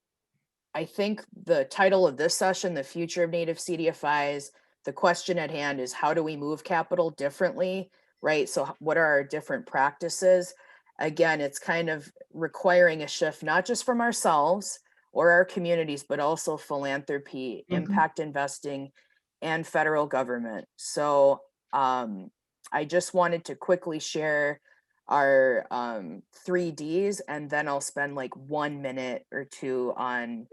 I think the title of this session, The Future of Native CDFIs, the question at hand is, how do we move capital differently, right? So what are our different practices? Again, it's kind of requiring a shift, not just from ourselves or our communities, but also philanthropy, impact investing, and federal government. So I just wanted to quickly share our 3Ds, and then I'll spend like 1 minute or two on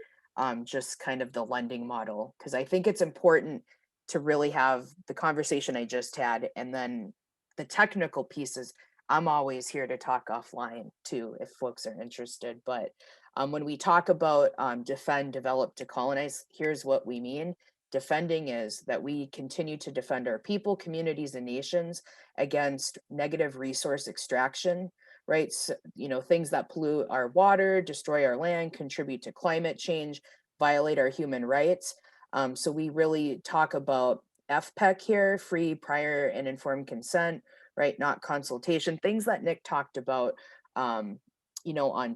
just kind of the lending model, because I think it's important to really have the conversation I just had, and then the technical pieces. I'm always here to talk offline too, if folks are interested. But when we talk about defend, develop, decolonize, here's what we mean. Defending is that we continue to defend our people, communities, and nations against negative resource extraction, right? So, things that pollute our water, destroy our land, contribute to climate change, violate our human rights. So we really talk about FPEC here: free, prior, and informed consent, right? Not consultation, things that Nick talked about, on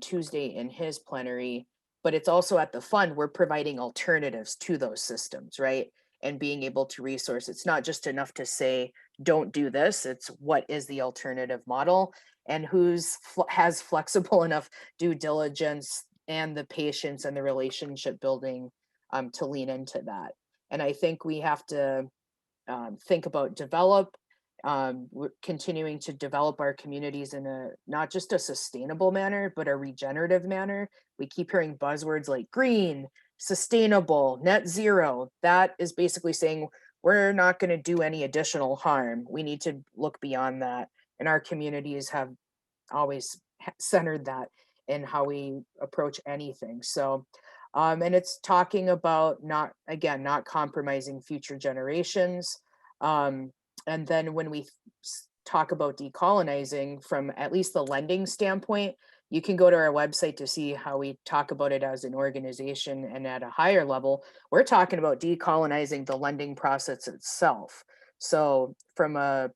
Tuesday in his plenary. But it's also at the fund, we're providing alternatives to those systems, right? and being able to resource. It's not just enough to say, don't do this. It's what is the alternative model, and has flexible enough due diligence and the patience and the relationship building to lean into that. And I think we have to think about we're continuing to develop our communities in a not just a sustainable manner, but a regenerative manner. We keep hearing buzzwords like green, sustainable, net zero. That is basically saying we're not going to do any additional harm. We need to look beyond that. And our communities have always centered that in how we approach anything. So, and it's talking about not compromising future generations. And then when we talk about decolonizing from at least the lending standpoint, you can go to our website to see how we talk about it as an organization. And at a higher level, we're talking about decolonizing the lending process itself. So from a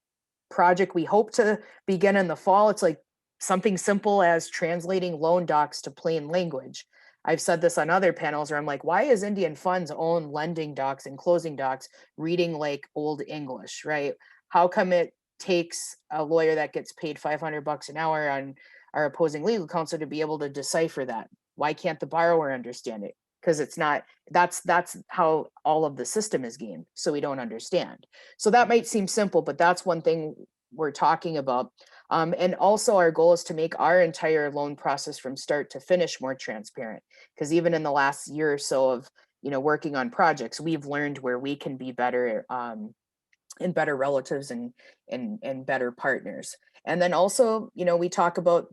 project we hope to begin in the fall, it's like something simple as translating loan docs to plain language. I've said this on other panels where I'm like, why is Indian Fund's own lending docs and closing docs reading like old English, right? How come it takes a lawyer that gets paid $500 an hour on our opposing legal counsel to be able to decipher that? Why can't the borrower understand it? Because it's not, that's how all of the system is gamed, so we don't understand. So that might seem simple, but that's one thing we're talking about. And also our goal is to make our entire loan process from start to finish more transparent, because even in the last year or so of working on projects, we've learned where we can be better and better relatives and better partners. And then also, we talk about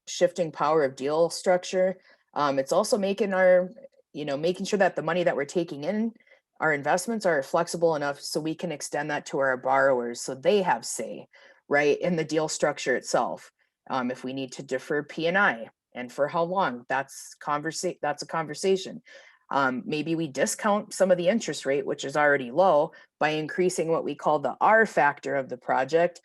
shifting power of deal structure. It's also making making sure that the money that we're taking in, our investments are flexible enough so we can extend that to our borrowers so they have say, right, in the deal structure itself. If we need to defer P&I and for how long, that's a conversation. Maybe we discount some of the interest rate, which is already low, by increasing what we call the R factor of the project,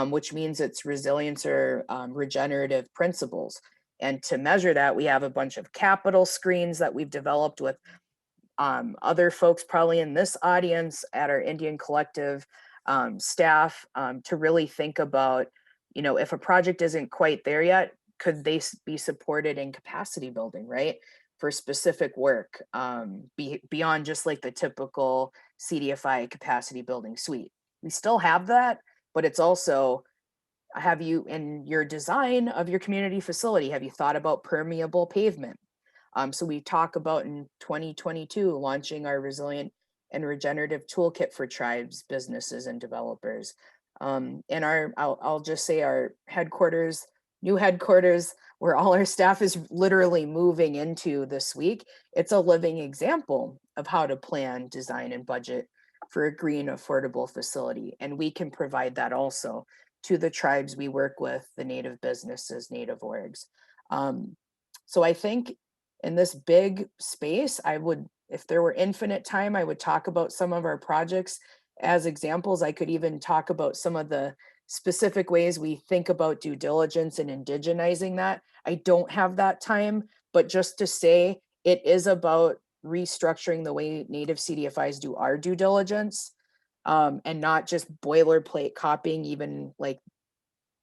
which means it's resilience or regenerative principles. And to measure that, we have a bunch of capital screens that we've developed with other folks probably in this audience at our Indian Collective staff to really think about, if a project isn't quite there yet, could they be supported in capacity building, right? For specific work beyond just like the typical CDFI capacity building suite. We still have that, but it's also, have you in your design of your community facility, have you thought about permeable pavement? So we talk about in 2022 launching our resilient and regenerative toolkit for tribes, businesses, and developers. And I'll just say our new headquarters, where all our staff is literally moving into this week, it's a living example of how to plan, design, and budget for a green, affordable facility. And we can provide that also to the tribes we work with, the Native businesses, Native orgs. So I think in this big space, if there were infinite time, I would talk about some of our projects as examples. I could even talk about some of the specific ways we think about due diligence and indigenizing that. I don't have that time, but just to say it is about restructuring the way Native CDFIs do our due diligence, and not just boilerplate copying, even like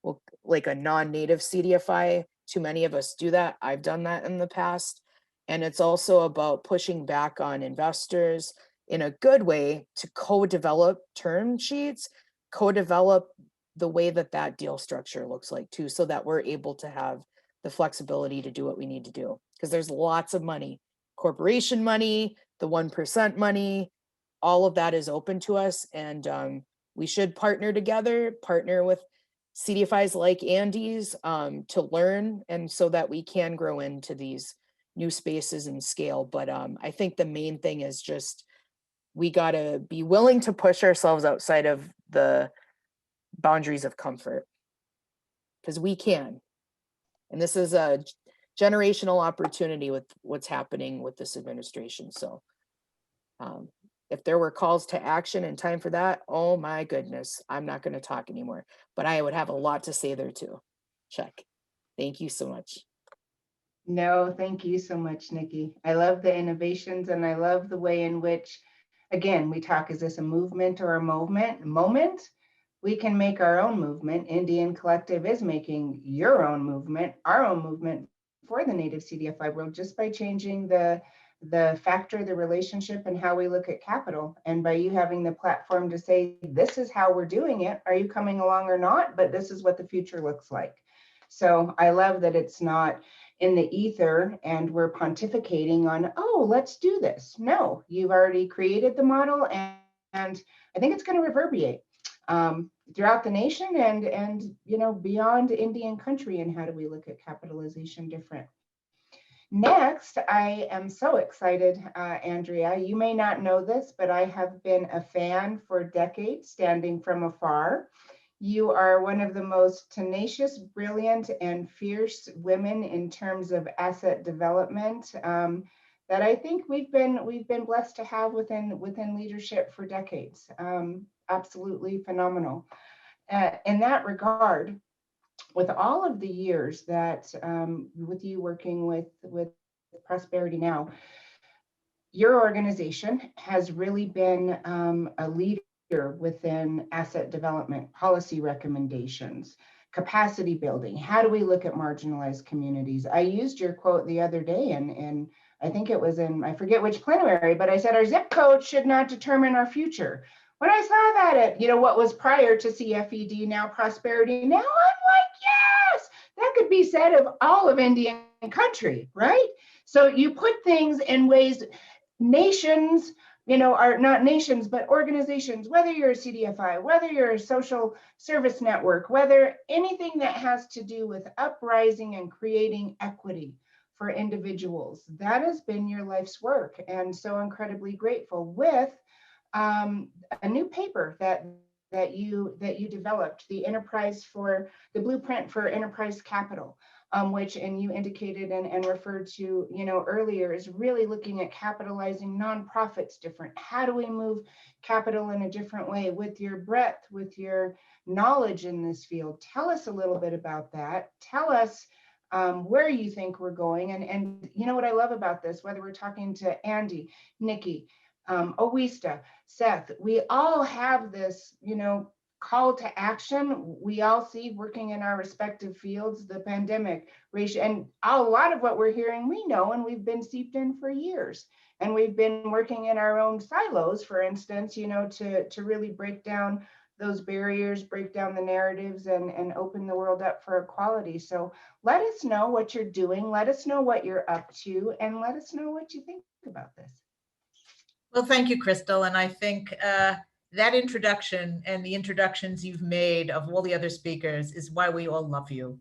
a non-Native CDFI. Too many of us do that. I've done that in the past. And it's also about pushing back on investors in a good way to co-develop term sheets, co-develop the way that deal structure looks like too, so that we're able to have the flexibility to do what we need to do. Because there's lots of money, corporation money, the 1% money, all of that is open to us. And we should partner together, partner with CDFIs like Andy's to learn, and so that we can grow into these new spaces and scale. But I think the main thing is just, we got to be willing to push ourselves outside of the boundaries of comfort, because we can. And this is a generational opportunity with what's happening with this administration. So if there were calls to action and time for that, oh my goodness, I'm not going to talk anymore, but I would have a lot to say there too. Check. Thank you so much. No, thank you so much, Nikki. I love the innovations, and I love the way in which, again, we talk, is this a movement or a moment? We can make our own movement. Indian Collective is making your own movement, our own movement for the Native CDFI world, just by changing the factor, the relationship, and how we look at capital. And by you having the platform to say, this is how we're doing it. Are you coming along or not? But this is what the future looks like. So I love that it's not in the ether and we're pontificating on, oh, let's do this. No, you've already created the model, and I think it's going to reverberate throughout the nation and beyond Indian country. And how do we look at capitalization different? Next, I am so excited, Andrea. You may not know this, but I have been a fan for decades, standing from afar. You are one of the most tenacious, brilliant, and fierce women in terms of asset development that I think we've been blessed to have within leadership for decades. Absolutely phenomenal. In that regard, with all of the years that with you working with Prosperity Now, your organization has really been a leader within asset development, policy recommendations, capacity building. How do we look at marginalized communities? I used your quote the other day, and I think it was in, I forget which plenary, but I said our zip code should not determine our future. When I saw that at, what was prior to CFED, now Prosperity Now, I'm like, yes, that could be said of all of Indian country, right? So you put things in ways, nations, are not nations, but organizations, whether you're a CDFI, whether you're a social service network, whether anything that has to do with uprising and creating equity for individuals, that has been your life's work. And so incredibly grateful with a new paper that you developed, the blueprint for enterprise capital, which, and you indicated and referred to, earlier, is really looking at capitalizing nonprofits different. How do we move capital in a different way with your breadth, with your knowledge in this field? Tell us a little bit about that. Tell us where you think we're going. And what I love about this, whether we're talking to Andy, Nikki, Owista, Seth, we all have this, call to action. We all see, working in our respective fields, the pandemic, ratio, and a lot of what we're hearing, we know, and we've been seeped in for years. And we've been working in our own silos, for instance, to really break down those barriers, break down the narratives, and open the world up for equality. So let us know what you're doing. Let us know what you're up to, and let us know what you think about this. Well, thank you, Crystal. And I think that introduction and the introductions you've made of all the other speakers is why we all love you,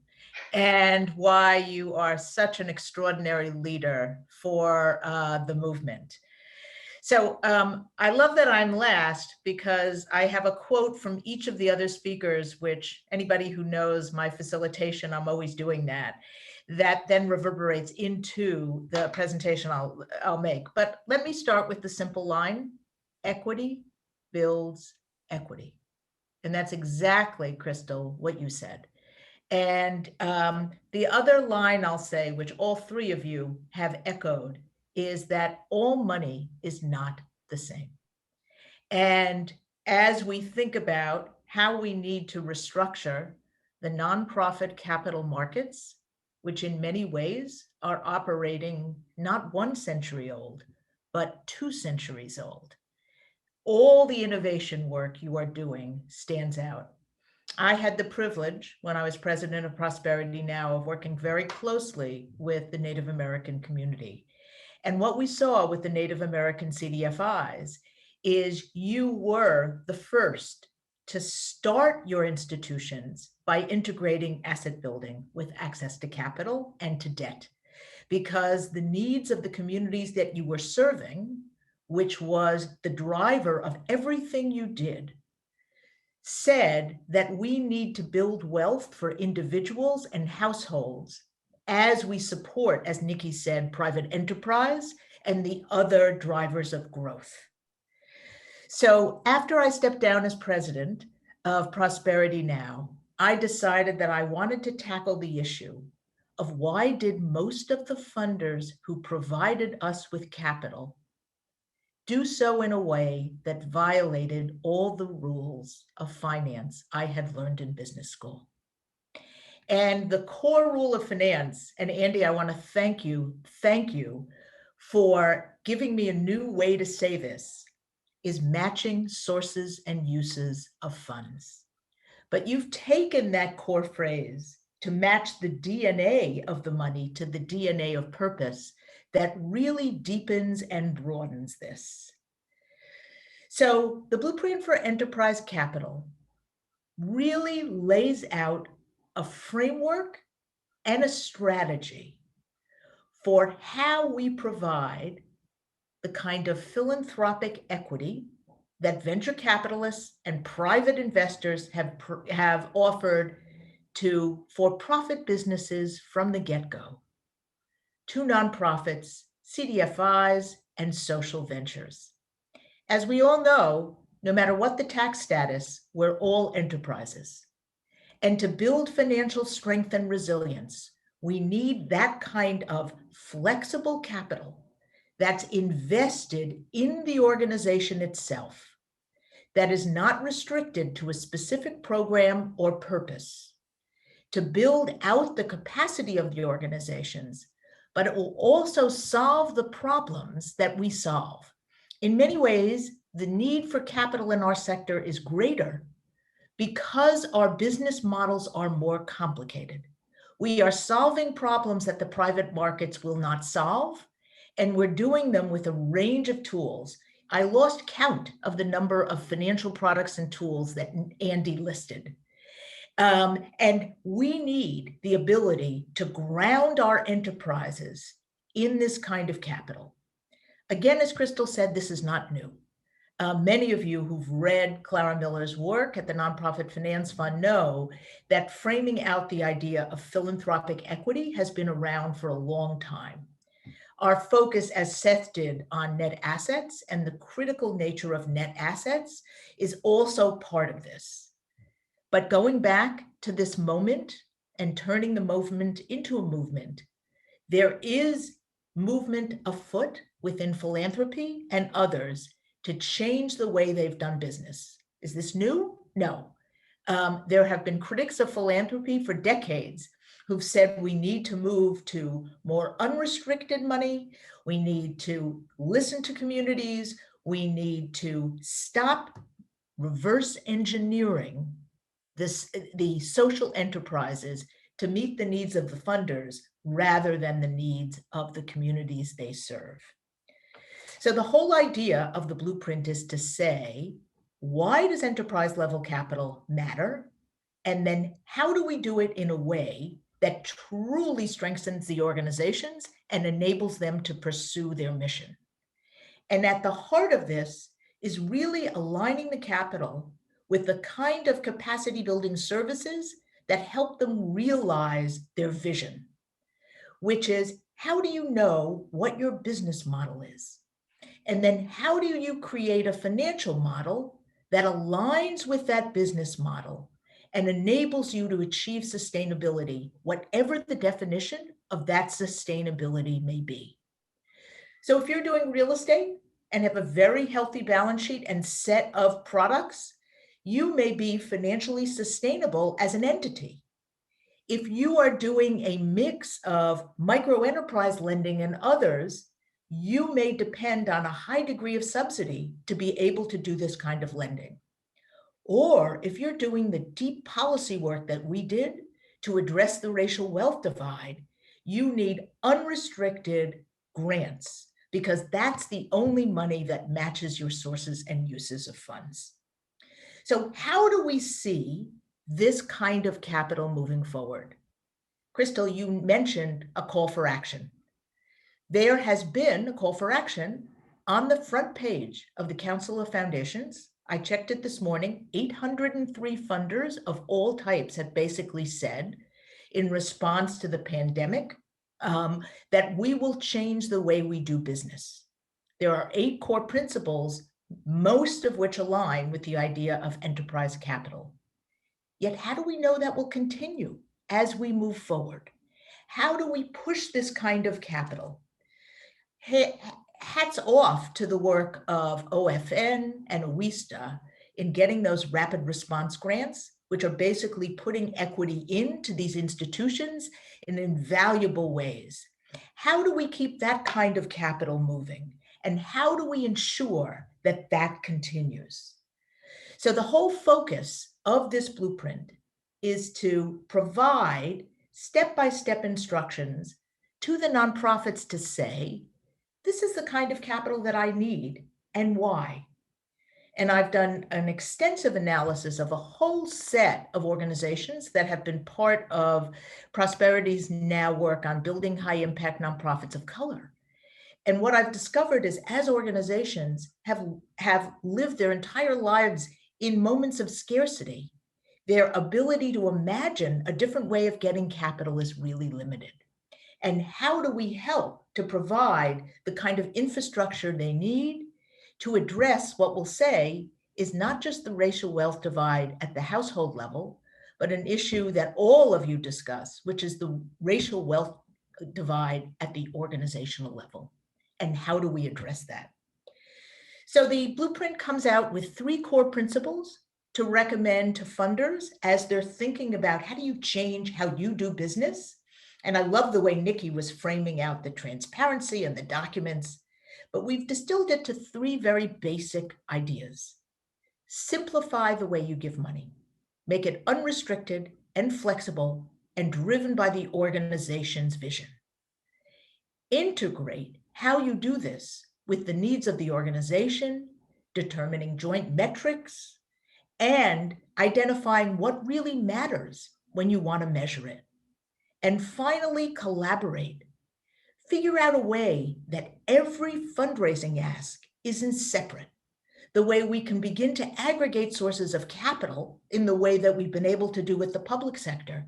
and why you are such an extraordinary leader for the movement. So I love that I'm last, because I have a quote from each of the other speakers, which anybody who knows my facilitation, I'm always doing that then reverberates into the presentation I'll make. But let me start with the simple line: equity builds equity. And that's exactly, Crystal, what you said. And the other line I'll say, which all three of you have echoed, is that all money is not the same. And as we think about how we need to restructure the nonprofit capital markets, which in many ways are operating not 1 century old, but 2 centuries old, all the innovation work you are doing stands out. I had the privilege, when I was president of Prosperity Now, of working very closely with the Native American community. And what we saw with the Native American CDFIs is you were the first to start your institutions by integrating asset building with access to capital and to debt, because the needs of the communities that you were serving, which was the driver of everything you did, said that we need to build wealth for individuals and households as we support, as Nikki said, private enterprise and the other drivers of growth. So after I stepped down as president of Prosperity Now, I decided that I wanted to tackle the issue of why did most of the funders who provided us with capital do so in a way that violated all the rules of finance I had learned in business school. And the core rule of finance, and Andy, I want to thank you for giving me a new way to say this, is matching sources and uses of funds. But you've taken that core phrase to match the DNA of the money to the DNA of purpose that really deepens and broadens this. So the Blueprint for Enterprise Capital really lays out a framework and a strategy for how we provide the kind of philanthropic equity that venture capitalists and private investors have offered to for-profit businesses from the get-go, to nonprofits, CDFIs, and social ventures. As we all know, no matter what the tax status, we're all enterprises. And to build financial strength and resilience, we need that kind of flexible capital that's invested in the organization itself, that is not restricted to a specific program or purpose, to build out the capacity of the organizations, but it will also solve the problems that we solve. In many ways, the need for capital in our sector is greater because our business models are more complicated. We are solving problems that the private markets will not solve, and we're doing them with a range of tools. I lost count of the number of financial products and tools that Andy listed. And we need the ability to ground our enterprises in this kind of capital. Again, as Crystal said, this is not new. Many of you who've read Clara Miller's work at the Nonprofit Finance Fund know that framing out the idea of philanthropic equity has been around for a long time. Our focus, as Seth did, on net assets and the critical nature of net assets is also part of this. But going back to this moment and turning the movement into a movement, there is movement afoot within philanthropy and others to change the way they've done business. Is this new? No. There have been critics of philanthropy for decades who've said we need to move to more unrestricted money, we need to listen to communities, we need to stop reverse engineering the social enterprises to meet the needs of the funders rather than the needs of the communities they serve. So the whole idea of the blueprint is to say, why does enterprise level capital matter? And then how do we do it in a way that truly strengthens the organizations and enables them to pursue their mission? And at the heart of this is really aligning the capital with the kind of capacity building services that help them realize their vision, which is, how do you know what your business model is? And then how do you create a financial model that aligns with that business model and enables you to achieve sustainability, whatever the definition of that sustainability may be? So if you're doing real estate and have a very healthy balance sheet and set of products, you may be financially sustainable as an entity. If you are doing a mix of micro enterprise lending and others, you may depend on a high degree of subsidy to be able to do this kind of lending. Or if you're doing the deep policy work that we did to address the racial wealth divide, you need unrestricted grants, because that's the only money that matches your sources and uses of funds. So how do we see this kind of capital moving forward? Crystal, you mentioned a call for action. There has been a call for action on the front page of the Council of Foundations. I checked it this morning. 803 funders of all types have basically said, in response to the pandemic, that we will change the way we do business. There are 8 core principles, most of which align with the idea of enterprise capital. Yet how do we know that will continue as we move forward? How do we push this kind of capital? hats off to the work of OFN and OWISTA in getting those rapid response grants, which are basically putting equity into these institutions in invaluable ways. How do we keep that kind of capital moving? And how do we ensure that that continues? So the whole focus of this blueprint is to provide step-by-step instructions to the nonprofits to say, this is the kind of capital that I need and why. And I've done an extensive analysis of a whole set of organizations that have been part of Prosperity's now work on building high impact nonprofits of color. And what I've discovered is as organizations have lived their entire lives in moments of scarcity, their ability to imagine a different way of getting capital is really limited. And how do we help to provide the kind of infrastructure they need to address what we'll say is not just the racial wealth divide at the household level, but an issue that all of you discuss, which is the racial wealth divide at the organizational level. And how do we address that? So the blueprint comes out with 3 core principles to recommend to funders as they're thinking about how do you change how you do business. And I love the way Nikki was framing out the transparency and the documents, but we've distilled it to 3 very basic ideas. Simplify the way you give money, make it unrestricted and flexible and driven by the organization's vision. Integrate how you do this with the needs of the organization, determining joint metrics, and identifying what really matters when you want to measure it. And finally, collaborate. Figure out a way that every fundraising ask isn't separate. The way we can begin to aggregate sources of capital in the way that we've been able to do with the public sector,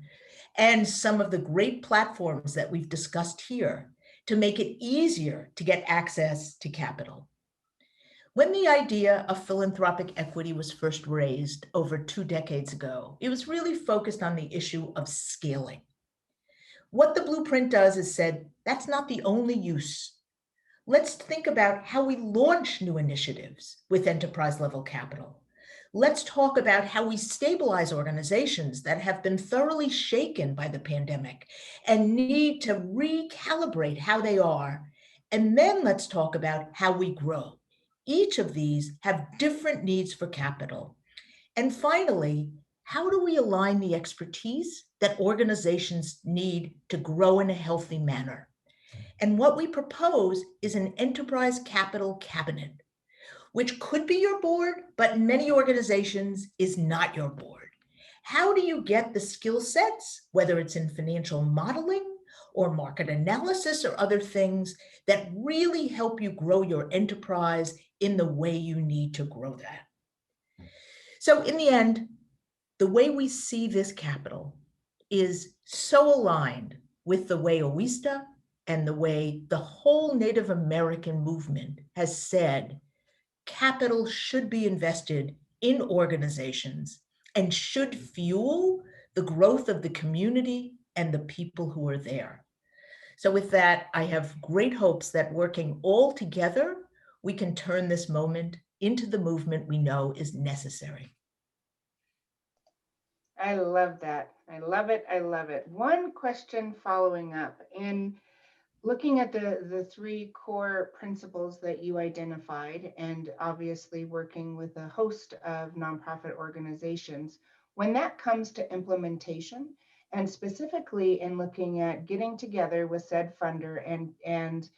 and some of the great platforms that we've discussed here to make it easier to get access to capital. When the idea of philanthropic equity was first raised over 2 decades ago, it was really focused on the issue of scaling. What the blueprint does is said, that's not the only use. Let's think about how we launch new initiatives with enterprise level capital. Let's talk about how we stabilize organizations that have been thoroughly shaken by the pandemic and need to recalibrate how they are. And then let's talk about how we grow. Each of these have different needs for capital. And finally, how do we align the expertise that organizations need to grow in a healthy manner? And what we propose is an enterprise capital cabinet, which could be your board, but in many organizations is not your board. How do you get the skill sets, whether it's in financial modeling or market analysis or other things that really help you grow your enterprise in the way you need to grow that? So in the end, the way we see this capital is so aligned with the way OWISTA and the way the whole Native American movement has said capital should be invested in organizations and should fuel the growth of the community and the people who are there. So with that, I have great hopes that working all together, we can turn this moment into the movement we know is necessary. I love that. I love it. I love it. One question following up. In looking at the 3 core principles that you identified, and obviously working with a host of nonprofit organizations, when that comes to implementation, and specifically in looking at getting together with said funder and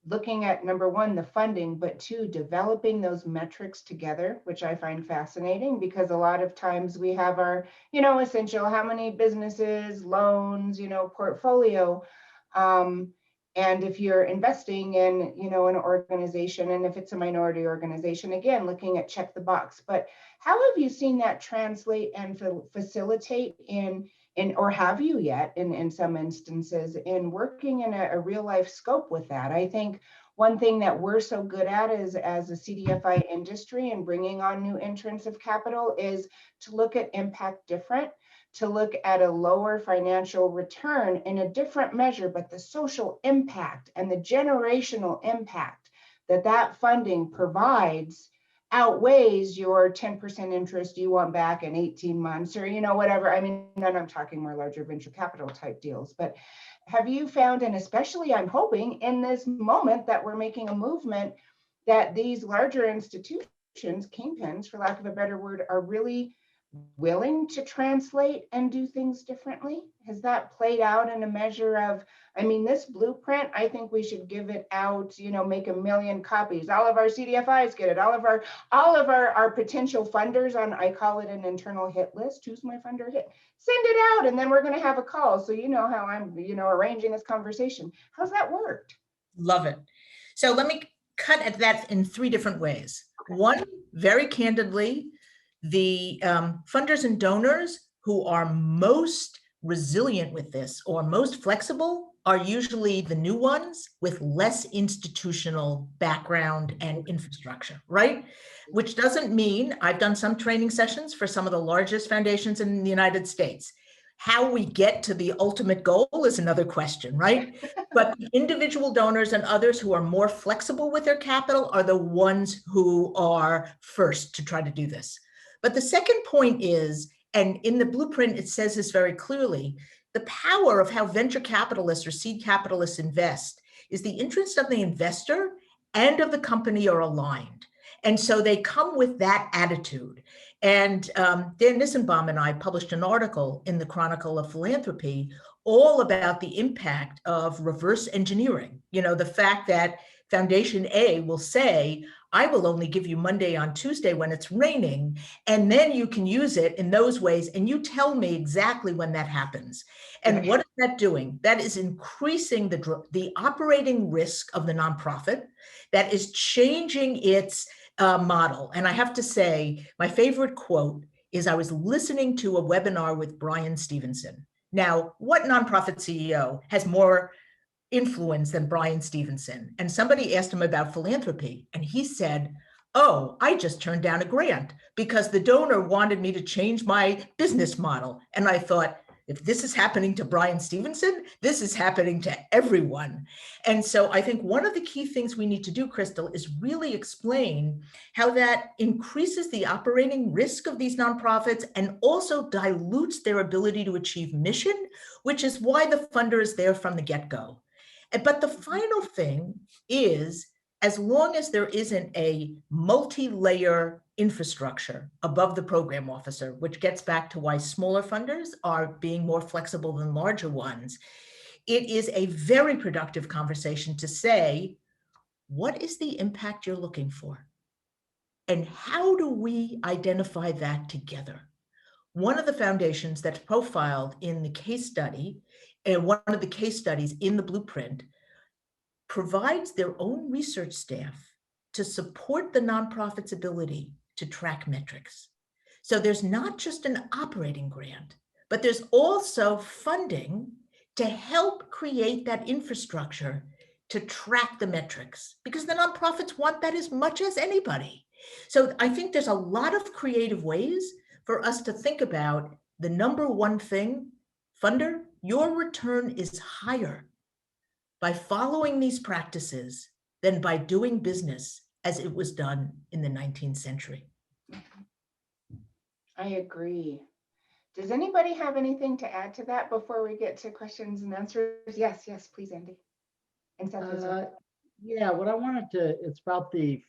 looking at number 1, the funding, but 2, developing those metrics together, which I find fascinating because a lot of times we have our, essential, how many businesses, loans, portfolio. And if you're investing in, an organization, and if it's a minority organization, again, looking at check the box. But how have you seen that translate and facilitate in or have you yet in some instances in working in a real life scope with that? I think one thing that we're so good at is as a CDFI industry and bringing on new entrants of capital is to look at impact different, to look at a lower financial return in a different measure, but the social impact and the generational impact that funding provides outweighs your 10% interest you want back in 18 months or, whatever. I mean, then I'm talking more larger venture capital type deals. But have you found, and especially I'm hoping in this moment that we're making a movement, that these larger institutions, kingpins, for lack of a better word, are really willing to translate and do things differently? Has that played out in a measure of, I mean, this blueprint, I think we should give it out, make 1 million copies. All of our CDFIs get it. All of our potential funders on, I call it an internal hit list. Who's my funder hit? Send it out, and then we're going to have a call. So you know how I'm, arranging this conversation. How's that worked? Love it. So let me cut at that in 3 different ways. One, very candidly, the funders and donors who are most resilient with this or most flexible are usually the new ones with less institutional background and infrastructure, right? Which doesn't mean, I've done some training sessions for some of the largest foundations in the United States. How we get to the ultimate goal is another question, right? But the individual donors and others who are more flexible with their capital are the ones who are first to try to do this. But the second point is, and in the blueprint, it says this very clearly, the power of how venture capitalists or seed capitalists invest is the interest of the investor and of the company are aligned. And so they come with that attitude. And Dan Nissenbaum and I published an article in the Chronicle of Philanthropy all about the impact of reverse engineering. The fact that Foundation A will say, I will only give you Monday on Tuesday when it's raining, and then you can use it in those ways, and you tell me exactly when that happens. And what is that doing? That is increasing the operating risk of the nonprofit. That is changing its model. And I have to say, my favorite quote is, I was listening to a webinar with Brian Stevenson. Now, what nonprofit CEO has more influence than Brian Stevenson? And somebody asked him about philanthropy, and he said, oh, I just turned down a grant because the donor wanted me to change my business model. And I thought, if this is happening to Brian Stevenson, this is happening to everyone. And so I think one of the key things we need to do, Crystal, is really explain how that increases the operating risk of these nonprofits and also dilutes their ability to achieve mission, which is why the funder is there from the get-go. But the final thing is, as long as there isn't a multi-layer infrastructure above the program officer, which gets back to why smaller funders are being more flexible than larger ones, it is a very productive conversation to say, what is the impact you're looking for? And how do we identify that together? One of the foundations that's profiled in the case study, and one of the case studies in the blueprint, provides their own research staff to support the nonprofit's ability to track metrics. So there's not just an operating grant, but there's also funding to help create that infrastructure to track the metrics, because the nonprofits want that as much as anybody. So I think there's a lot of creative ways for us to think about the number one thing, funder, your return is higher by following these practices than by doing business as it was done in the 19th century. I agree. Does anybody have anything to add to that before we get to questions and answers? Yes, please, Andy. And Seth as well. Yeah, what I wanted to, it's about the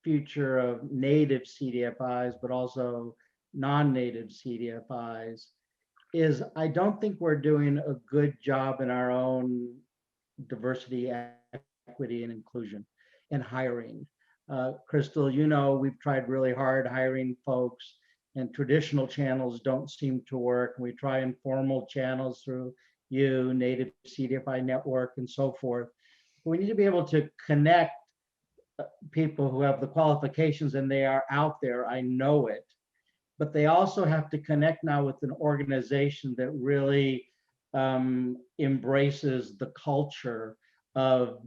future of native CDFIs, but also non-native CDFIs, is I don't think we're doing a good job in our own diversity, equity, and inclusion and hiring. Crystal, we've tried really hard hiring folks, and traditional channels don't seem to work. We try informal channels through Native CDFI Network and so forth. We need to be able to connect people who have the qualifications, and they are out there, I know it, but they also have to connect now with an organization that really embraces the culture of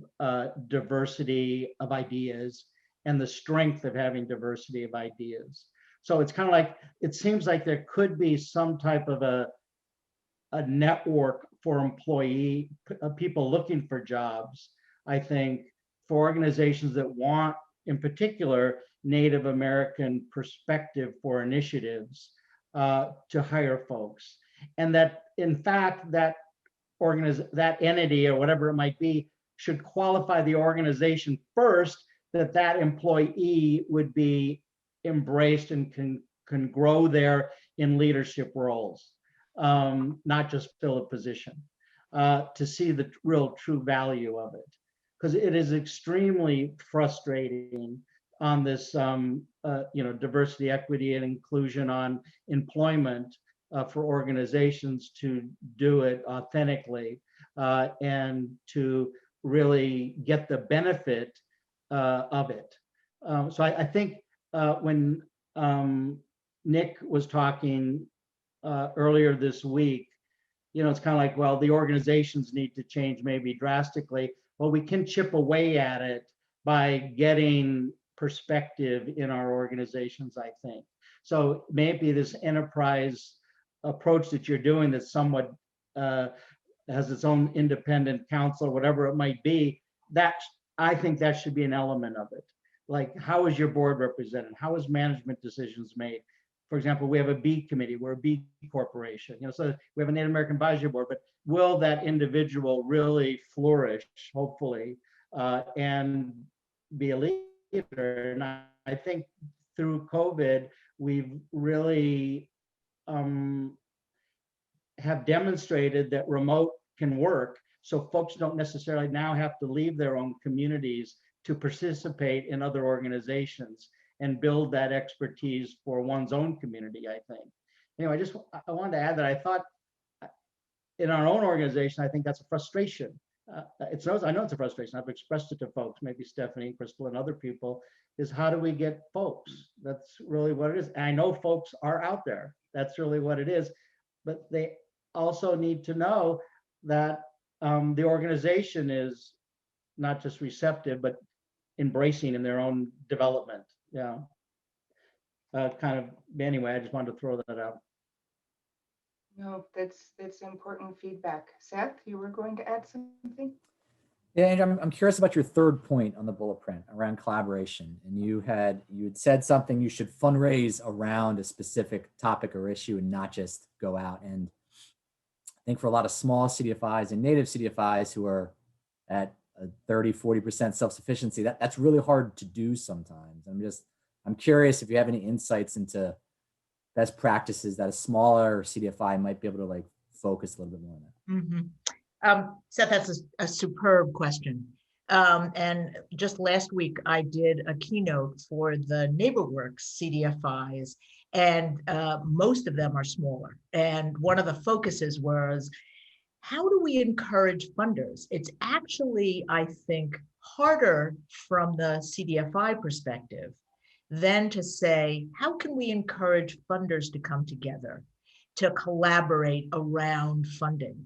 diversity of ideas and the strength of having diversity of ideas. So it's kind of like, it seems like there could be some type of a network for people looking for jobs, I think, for organizations that want, in particular, Native American perspective for initiatives to hire folks. And that, in fact, that entity or whatever it might be should qualify the organization first, that employee would be embraced and can grow there in leadership roles, not just fill a position, to see the real true value of it. Because it is extremely frustrating on this, diversity, equity, and inclusion on employment for organizations to do it authentically and to really get the benefit of it. So I think when Nick was talking earlier this week, it's kind of like, well, the organizations need to change maybe drastically. Well, we can chip away at it by getting perspective in our organizations, I think. So maybe this enterprise approach that you're doing that somewhat has its own independent counsel, whatever it might be, that I think that should be an element of it. Like, how is your board represented? How is management decisions made? For example, we have a B committee, we're a B corporation, so we have a Native American advisory board, but will that individual really flourish, hopefully, and be a leader? And I think through COVID, we've really have demonstrated that remote can work. So folks don't necessarily now have to leave their own communities to participate in other organizations and build that expertise for one's own community, I think. Anyway, I wanted to add that I thought in our own organization, I think that's a frustration. I know it's a frustration. I've expressed it to folks, maybe Stephanie, Crystal, and other people, is how do we get folks? That's really what it is. And I know folks are out there. That's really what it is. But they also need to know that the organization is not just receptive, but embracing in their own development. Yeah. Anyway, I just wanted to throw that out. No, that's important feedback. Seth, you were going to add something? Yeah, and I'm curious about your third point on the bullet print around collaboration. And you had said something, you should fundraise around a specific topic or issue and not just go out. And I think for a lot of small CDFIs and Native CDFIs who are at a 30-40% self-sufficiency, that's really hard to do sometimes. I'm curious if you have any insights into best practices that a smaller CDFI might be able to focus a little bit more on that. Mm-hmm. Seth, that's a superb question. And just last week, I did a keynote for the NeighborWorks CDFIs, and most of them are smaller. And one of the focuses was, how do we encourage funders? It's actually, I think, harder from the CDFI perspective than to say, how can we encourage funders to come together, to collaborate around funding?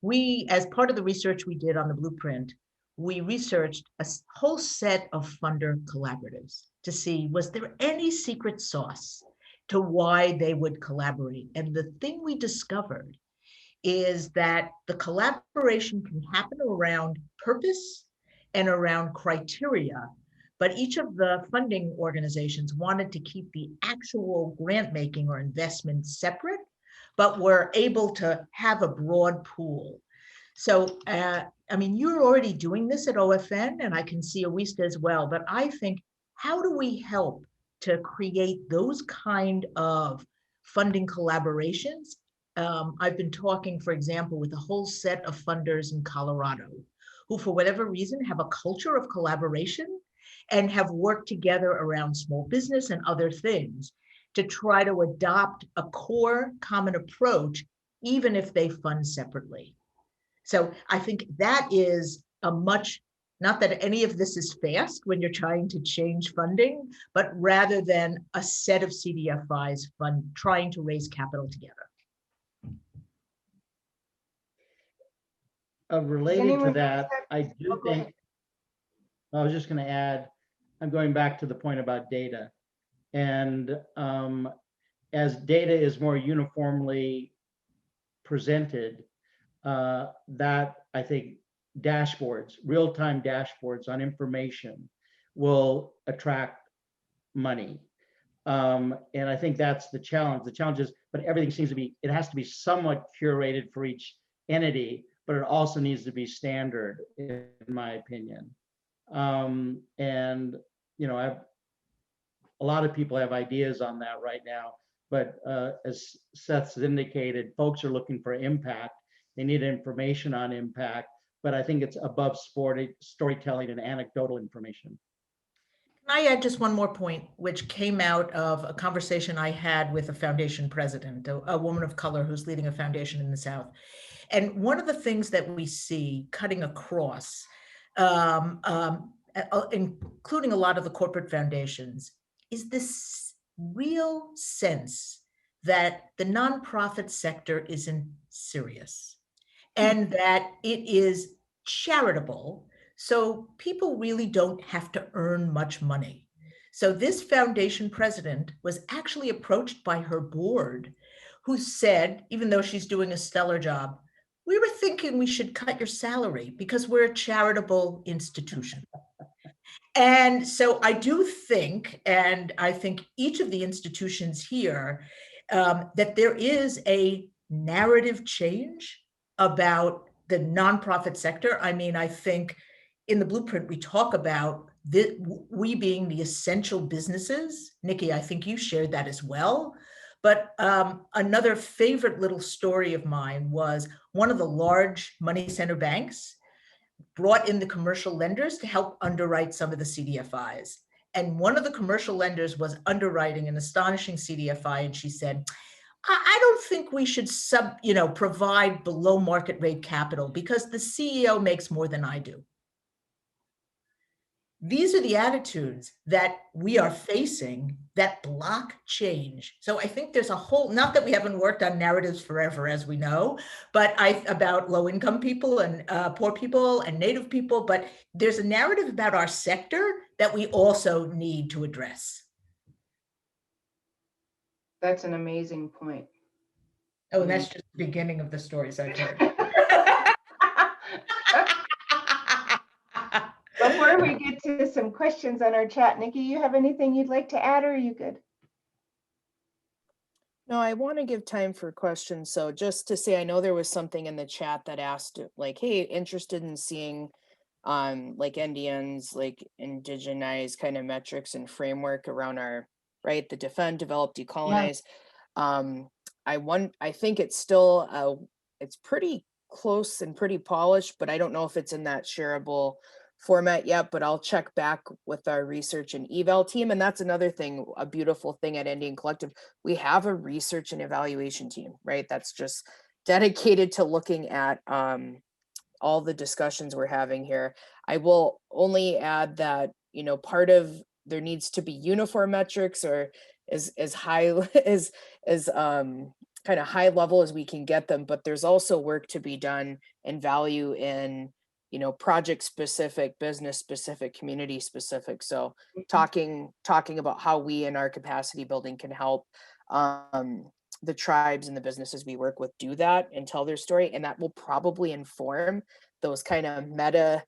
We, as part of the research we did on the blueprint, we researched a whole set of funder collaboratives to see, was there any secret sauce to why they would collaborate? And the thing we discovered is that the collaboration can happen around purpose and around criteria, but each of the funding organizations wanted to keep the actual grant making or investment separate, but were able to have a broad pool. So, you're already doing this at OFN, and I can see OISTA as well, but I think, how do we help to create those kind of funding collaborations? I've been talking, for example, with a whole set of funders in Colorado who, for whatever reason, have a culture of collaboration and have worked together around small business and other things to try to adopt a core common approach, even if they fund separately. So I think that is not that any of this is fast when you're trying to change funding, but rather than a set of CDFIs trying to raise capital together. Related to that, I do think, I was just going to add, I'm going back to the point about data. And as data is more uniformly presented, that I think dashboards, real-time dashboards on information will attract money. And I think that's the challenge. The challenge is, but everything seems to be, it has to be somewhat curated for each entity, but it also needs to be standard, in my opinion. And, you know, a lot of people have ideas on that right now, but as Seth's indicated, folks are looking for impact. They need information on impact, but I think it's above storytelling and anecdotal information. Can I add just one more point, which came out of a conversation I had with a foundation president, a woman of color who's leading a foundation in the South. And one of the things that we see cutting across, including a lot of the corporate foundations, is this real sense that the nonprofit sector isn't serious and that it is charitable. So people really don't have to earn much money. So this foundation president was actually approached by her board, who said, even though she's doing a stellar job, we were thinking we should cut your salary because we're a charitable institution. And so I do think, and I think each of the institutions here, that there is a narrative change about the nonprofit sector. I mean, I think in the blueprint, we talk about we being the essential businesses. Nikki, I think you shared that as well. But another favorite little story of mine was one of the large money center banks brought in the commercial lenders to help underwrite some of the CDFIs. And one of the commercial lenders was underwriting an astonishing CDFI. And she said, I don't think we should provide below market rate capital because the CEO makes more than I do. These are the attitudes that we are facing that block change. So I think there's a whole, not that we haven't worked on narratives forever, as we know, but about low income people and poor people and Native people, but there's a narrative about our sector that we also need to address. That's an amazing point. Oh, and that's just the beginning of the stories I've heard. Before we get to some questions on our chat, Nikki, you have anything you'd like to add, or are you good? No, I want to give time for questions. So just to say, I know there was something in the chat that asked like, hey, interested in seeing like Indians, like indigenized kind of metrics and framework around our, right, the defend, develop, decolonize. Yeah. I think it's still, it's pretty close and pretty polished, but I don't know if it's in that shareable format yet, but I'll check back with our research and eval team. And that's another thing, a beautiful thing at Indian Collective. We have a research and evaluation team, right? That's just dedicated to looking at all the discussions we're having here. I will only add that, you know, part of there needs to be uniform metrics or as high as kind of high level as we can get them, but there's also work to be done and value in, you know, project specific, business specific, community specific. So talking about how we in our capacity building can help the tribes and the businesses we work with do that and tell their story. And that will probably inform those kind of meta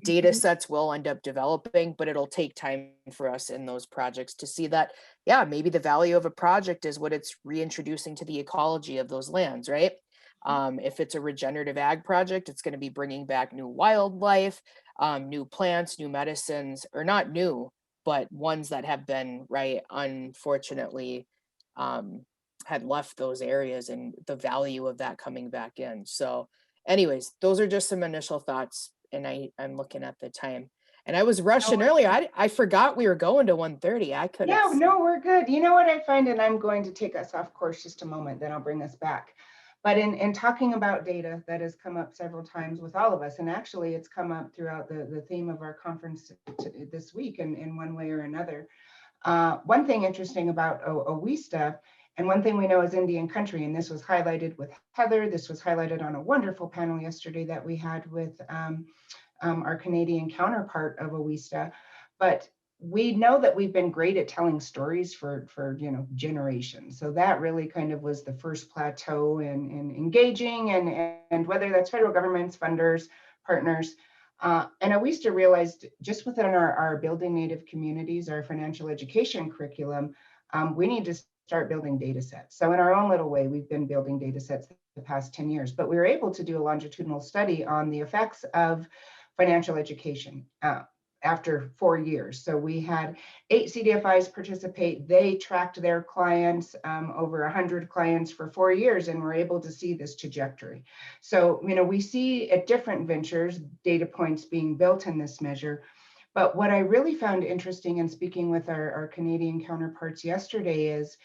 data sets we'll end up developing, but it'll take time for us in those projects to see that, yeah, maybe the value of a project is what it's reintroducing to the ecology of those lands, right? If it's a regenerative ag project, it's going to be bringing back new wildlife, new plants, new medicines, or not new, but ones that have been, right, unfortunately, had left those areas and the value of that coming back in. So anyways, those are just some initial thoughts. And I'm looking at the time. And I was rushing earlier. I forgot we were going to 1:30. I could. Yeah, no, we're good. You know what I find, and I'm going to take us off course just a moment, then I'll bring us back. But in talking about data, that has come up several times with all of us, and actually it's come up throughout the theme of our conference this week in one way or another. One thing interesting about OWISTA, and one thing we know is Indian country, and this was highlighted with Heather, this was highlighted on a wonderful panel yesterday that we had with our Canadian counterpart of OWISTA, but we know that we've been great at telling stories for generations. So that really kind of was the first plateau in engaging, and whether that's federal governments, funders, partners. And OWISTA realized just within our Building Native Communities, our financial education curriculum, we need to start building data sets. So in our own little way, we've been building data sets the past 10 years, but we were able to do a longitudinal study on the effects of financial education after 4 years. So we had 8 CDFIs participate. They tracked their clients, over 100 clients for 4 years, and we're able to see this trajectory. So, we see at different ventures, data points being built in this measure. But what I really found interesting in speaking with our Canadian counterparts yesterday is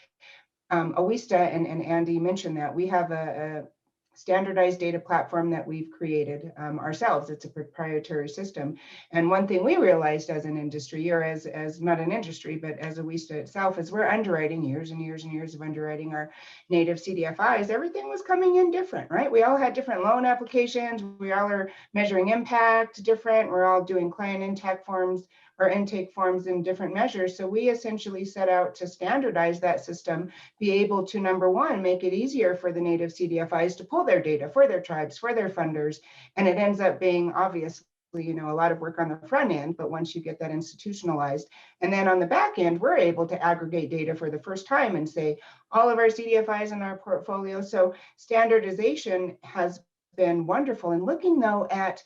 OWISTA, and Andy mentioned that we have a standardized data platform that we've created ourselves. It's a proprietary system. And one thing we realized as an industry, or as not an industry, but as OWISTA itself, is we're underwriting years and years and years of underwriting our native CDFIs. Everything was coming in different, right? We all had different loan applications. We all are measuring impact different. We're all doing client intake forms or intake forms in different measures. So we essentially set out to standardize that system, be able to, number one, make it easier for the native CDFIs to pull their data for their tribes, for their funders. And it ends up being obviously, a lot of work on the front end, but once you get that institutionalized, and then on the back end, we're able to aggregate data for the first time and say all of our CDFIs in our portfolio. So standardization has been wonderful. And looking though at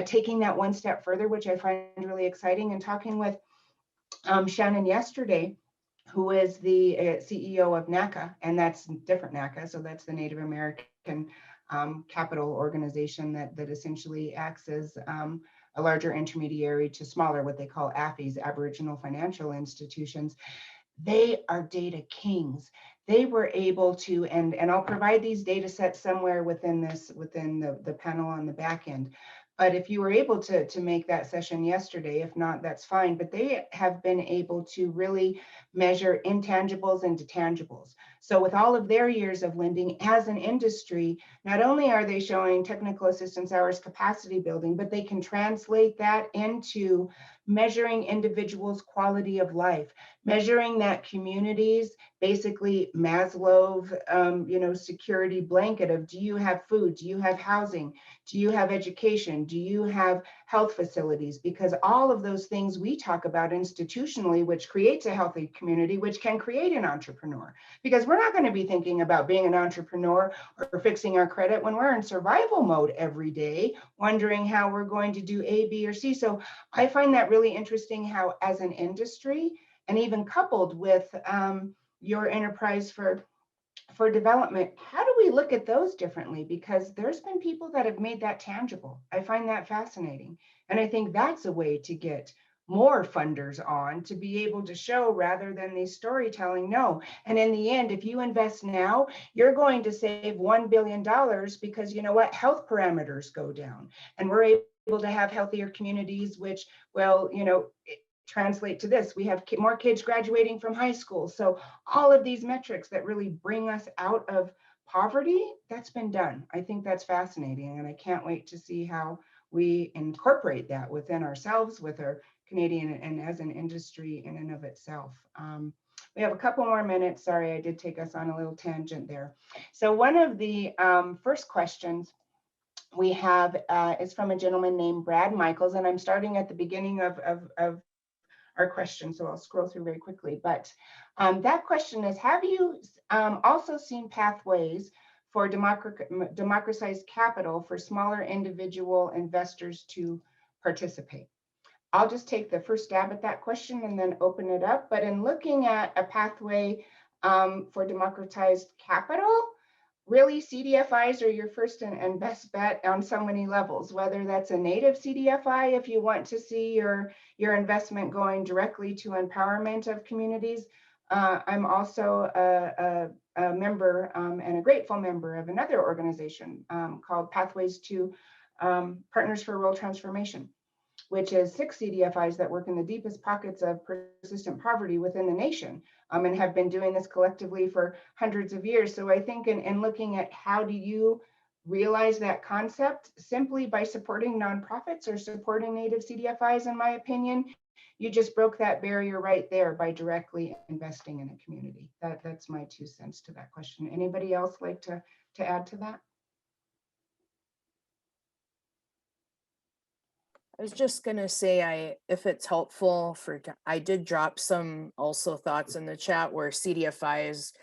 taking that one step further, which I find really exciting, and talking with Shannon yesterday, who is the CEO of NACA, and that's different NACA, so that's the Native American capital organization that essentially acts as a larger intermediary to smaller, what they call AFIs, Aboriginal Financial Institutions. They are data kings. They were able to, and I'll provide these data sets somewhere within the panel on the back end. But if you were able to make that session yesterday, if not, that's fine. But they have been able to really measure intangibles and detangibles. So with all of their years of lending as an industry, not only are they showing technical assistance hours capacity building, but they can translate that into measuring individuals' quality of life, measuring that communities, basically Maslow's, security blanket of, do you have food? Do you have housing? Do you have education? Do you have health facilities? Because all of those things we talk about institutionally, which creates a healthy community, which can create an entrepreneur. Because we're not going to be thinking about being an entrepreneur or fixing our credit when we're in survival mode every day, wondering how we're going to do A, B, or C. So I find that really interesting how, as an industry, and even coupled with your enterprise for development, how do we look at those differently? Because there's been people that have made that tangible. I find that fascinating. And I think that's a way to get more funders on, to be able to show, rather than these storytelling, no. And in the end, if you invest now, you're going to save $1 billion because you know what? Health parameters go down. And we're able to have healthier communities, which, well, translate to this. We have more kids graduating from high school. So all of these metrics that really bring us out of poverty, that's been done. I think that's fascinating. And I can't wait to see how we incorporate that within ourselves, with our Canadian, and as an industry in and of itself. We have a couple more minutes. Sorry, I did take us on a little tangent there. So one of the first questions we have is from a gentleman named Brad Michaels, and I'm starting at the beginning of our question, so I'll scroll through very quickly. But that question is, have you also seen pathways for democratized capital for smaller individual investors to participate? I'll just take the first stab at that question and then open it up. But in looking at a pathway for democratized capital, really, CDFIs are your first and best bet on so many levels, whether that's a native CDFI, if you want to see your investment going directly to empowerment of communities. I'm also a member and a grateful member of another organization called Pathways to Partners for Rural Transformation, which is 6 CDFIs that work in the deepest pockets of persistent poverty within the nation, and have been doing this collectively for hundreds of years. So I think in looking at how do you realize that concept, simply by supporting nonprofits or supporting native CDFIs, in my opinion, you just broke that barrier right there by directly investing in a community. That's my 2 cents to that question. Anybody else like to add to that? I was just gonna say, if it's helpful I did drop some also thoughts in the chat where CDFIs,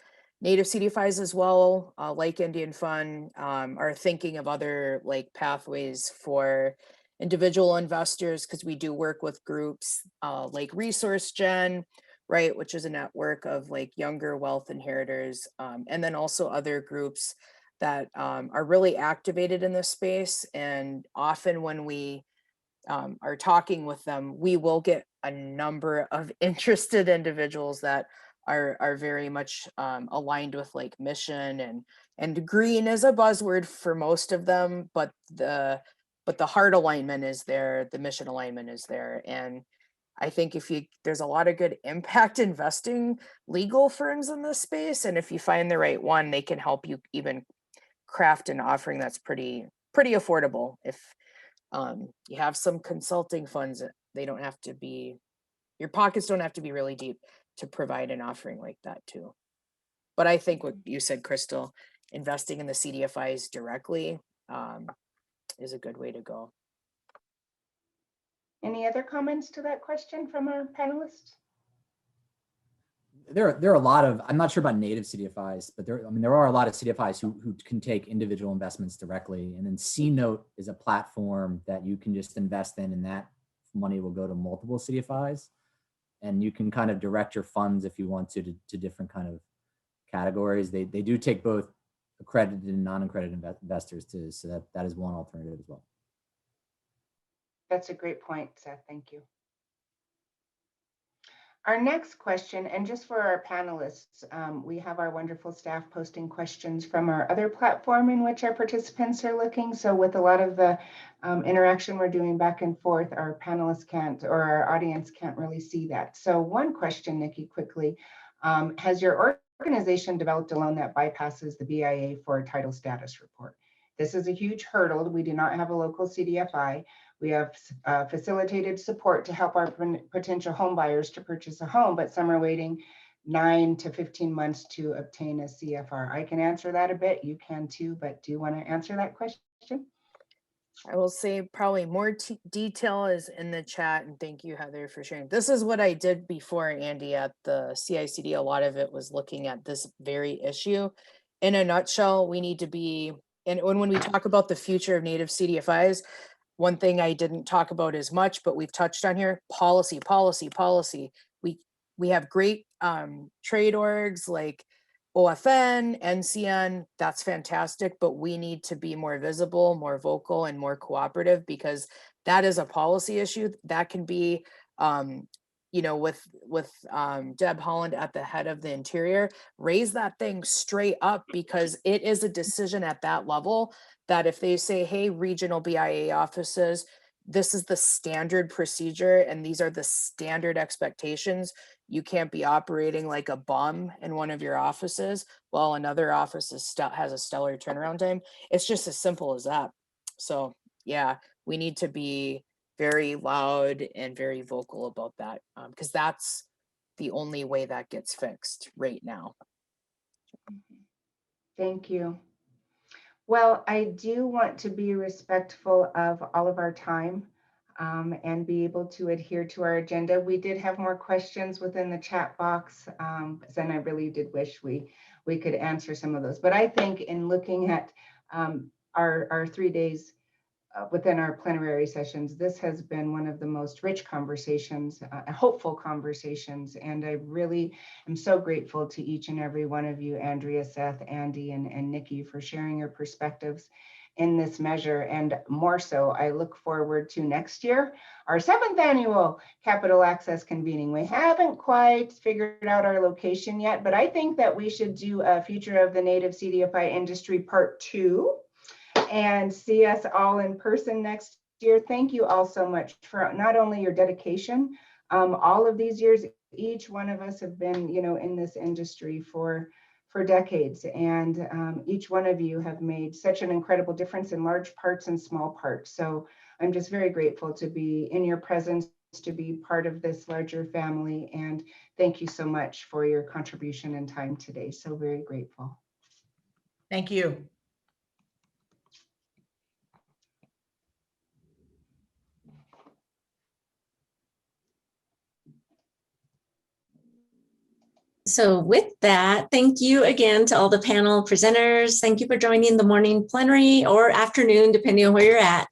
native CDFIs as well, like Indian Fund, are thinking of other like pathways for individual investors, because we do work with groups like Resource Gen, right, which is a network of like younger wealth inheritors, and then also other groups that are really activated in this space. And often when we are talking with them, we will get a number of interested individuals that are very much aligned with like mission, and green is a buzzword for most of them, but the heart alignment is there, the mission alignment is there. And I think there's a lot of good impact investing legal firms in this space, and if you find the right one, they can help you even craft an offering that's pretty affordable. If you have some consulting funds, they don't have to be, your pockets don't have to be really deep to provide an offering like that too. But I think what you said, Crystal, investing in the CDFIs directly is a good way to go. Any other comments to that question from our panelists? There are a lot of, I'm not sure about native CDFIs, but there are a lot of CDFIs who can take individual investments directly. And then C-Note is a platform that you can just invest in, and that money will go to multiple CDFIs. And you can kind of direct your funds if you want to different kind of categories. They do take both accredited and non-accredited investors too. So that is one alternative as well. That's a great point, Seth. Thank you. Our next question, and just for our panelists, we have our wonderful staff posting questions from our other platform in which our participants are looking. So with a lot of the interaction we're doing back and forth, our panelists can't, or our audience can't really see that. So one question, Nikki, quickly, has your organization developed a loan that bypasses the BIA for a title status report? This is a huge hurdle. We do not have a local CDFI. We have facilitated support to help our potential home buyers to purchase a home, but some are waiting 9 to 15 months to obtain a CFR. I can answer that a bit. You can too, but do you want to answer that question? I will say probably more detail is in the chat, and thank you, Heather, for sharing. This is what I did before, Andy, at the CICD. A lot of it was looking at this very issue. In a nutshell, we need to be, and when we talk about the future of native CDFIs, one thing I didn't talk about as much, but we've touched on here, policy. We have great trade orgs like OFN, NCN, that's fantastic, but we need to be more visible, more vocal, and more cooperative, because that is a policy issue that can be, with Deb Holland at the head of the Interior, raise that thing straight up, because it is a decision at that level that if they say, hey, regional BIA offices, this is the standard procedure and these are the standard expectations, you can't be operating like a bum in one of your offices while another office has a stellar turnaround time. It's just as simple as that. So yeah, we need to be very loud and very vocal about that, because that's the only way that gets fixed right now. Thank you. Well, I do want to be respectful of all of our time and be able to adhere to our agenda. We did have more questions within the chat box, and I really did wish we could answer some of those. But I think in looking at our 3 days within our plenary sessions, this has been one of the most rich conversations, hopeful conversations. And I really am so grateful to each and every one of you, Andrea, Seth, Andy, and Nikki, for sharing your perspectives in this measure. And more so, I look forward to next year, our 7th annual Capital Access Convening. We haven't quite figured out our location yet, but I think that we should do a Future of the Native CDFI Industry Part 2. And see us all in person next year. Thank you all so much for not only your dedication, all of these years. Each one of us have been, in this industry for decades, and each one of you have made such an incredible difference in large parts and small parts. So I'm just very grateful to be in your presence, to be part of this larger family, and thank you so much for your contribution and time today. So very grateful. Thank you. So with that, thank you again to all the panel presenters. Thank you for joining the morning plenary or afternoon, depending on where you're at.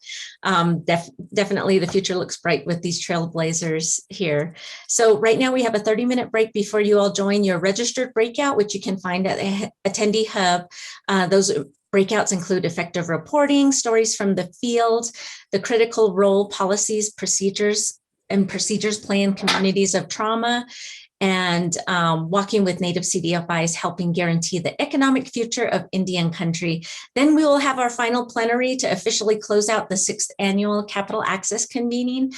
Definitely the future looks bright with these trailblazers here. So right now we have a 30-minute break before you all join your registered breakout, which you can find at the attendee hub. Those breakouts include effective reporting, stories from the field, the critical role policies, procedures plan communities of trauma, and walking with Native CDFIs, helping guarantee the economic future of Indian country. Then we will have our final plenary to officially close out the 6th annual Capital Access convening,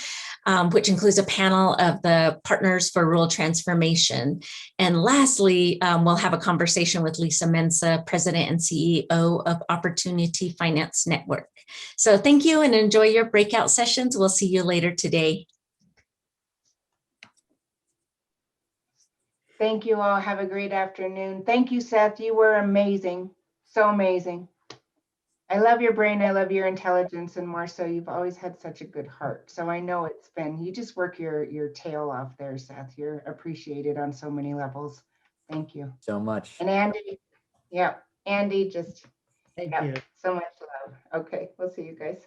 which includes a panel of the Partners for Rural Transformation. And lastly, we'll have a conversation with Lisa Mensah, President and CEO of Opportunity Finance Network. So thank you and enjoy your breakout sessions. We'll see you later today. Thank you all. Have a great afternoon. Thank you, Seth. You were amazing. So amazing. I love your brain. I love your intelligence, and more so, you've always had such a good heart. So I know it's been, you just work your tail off there, Seth. You're appreciated on so many levels. Thank you. So much. And Andy, yeah, Andy, just Thank yeah, you. so much love. Okay, we'll see you guys.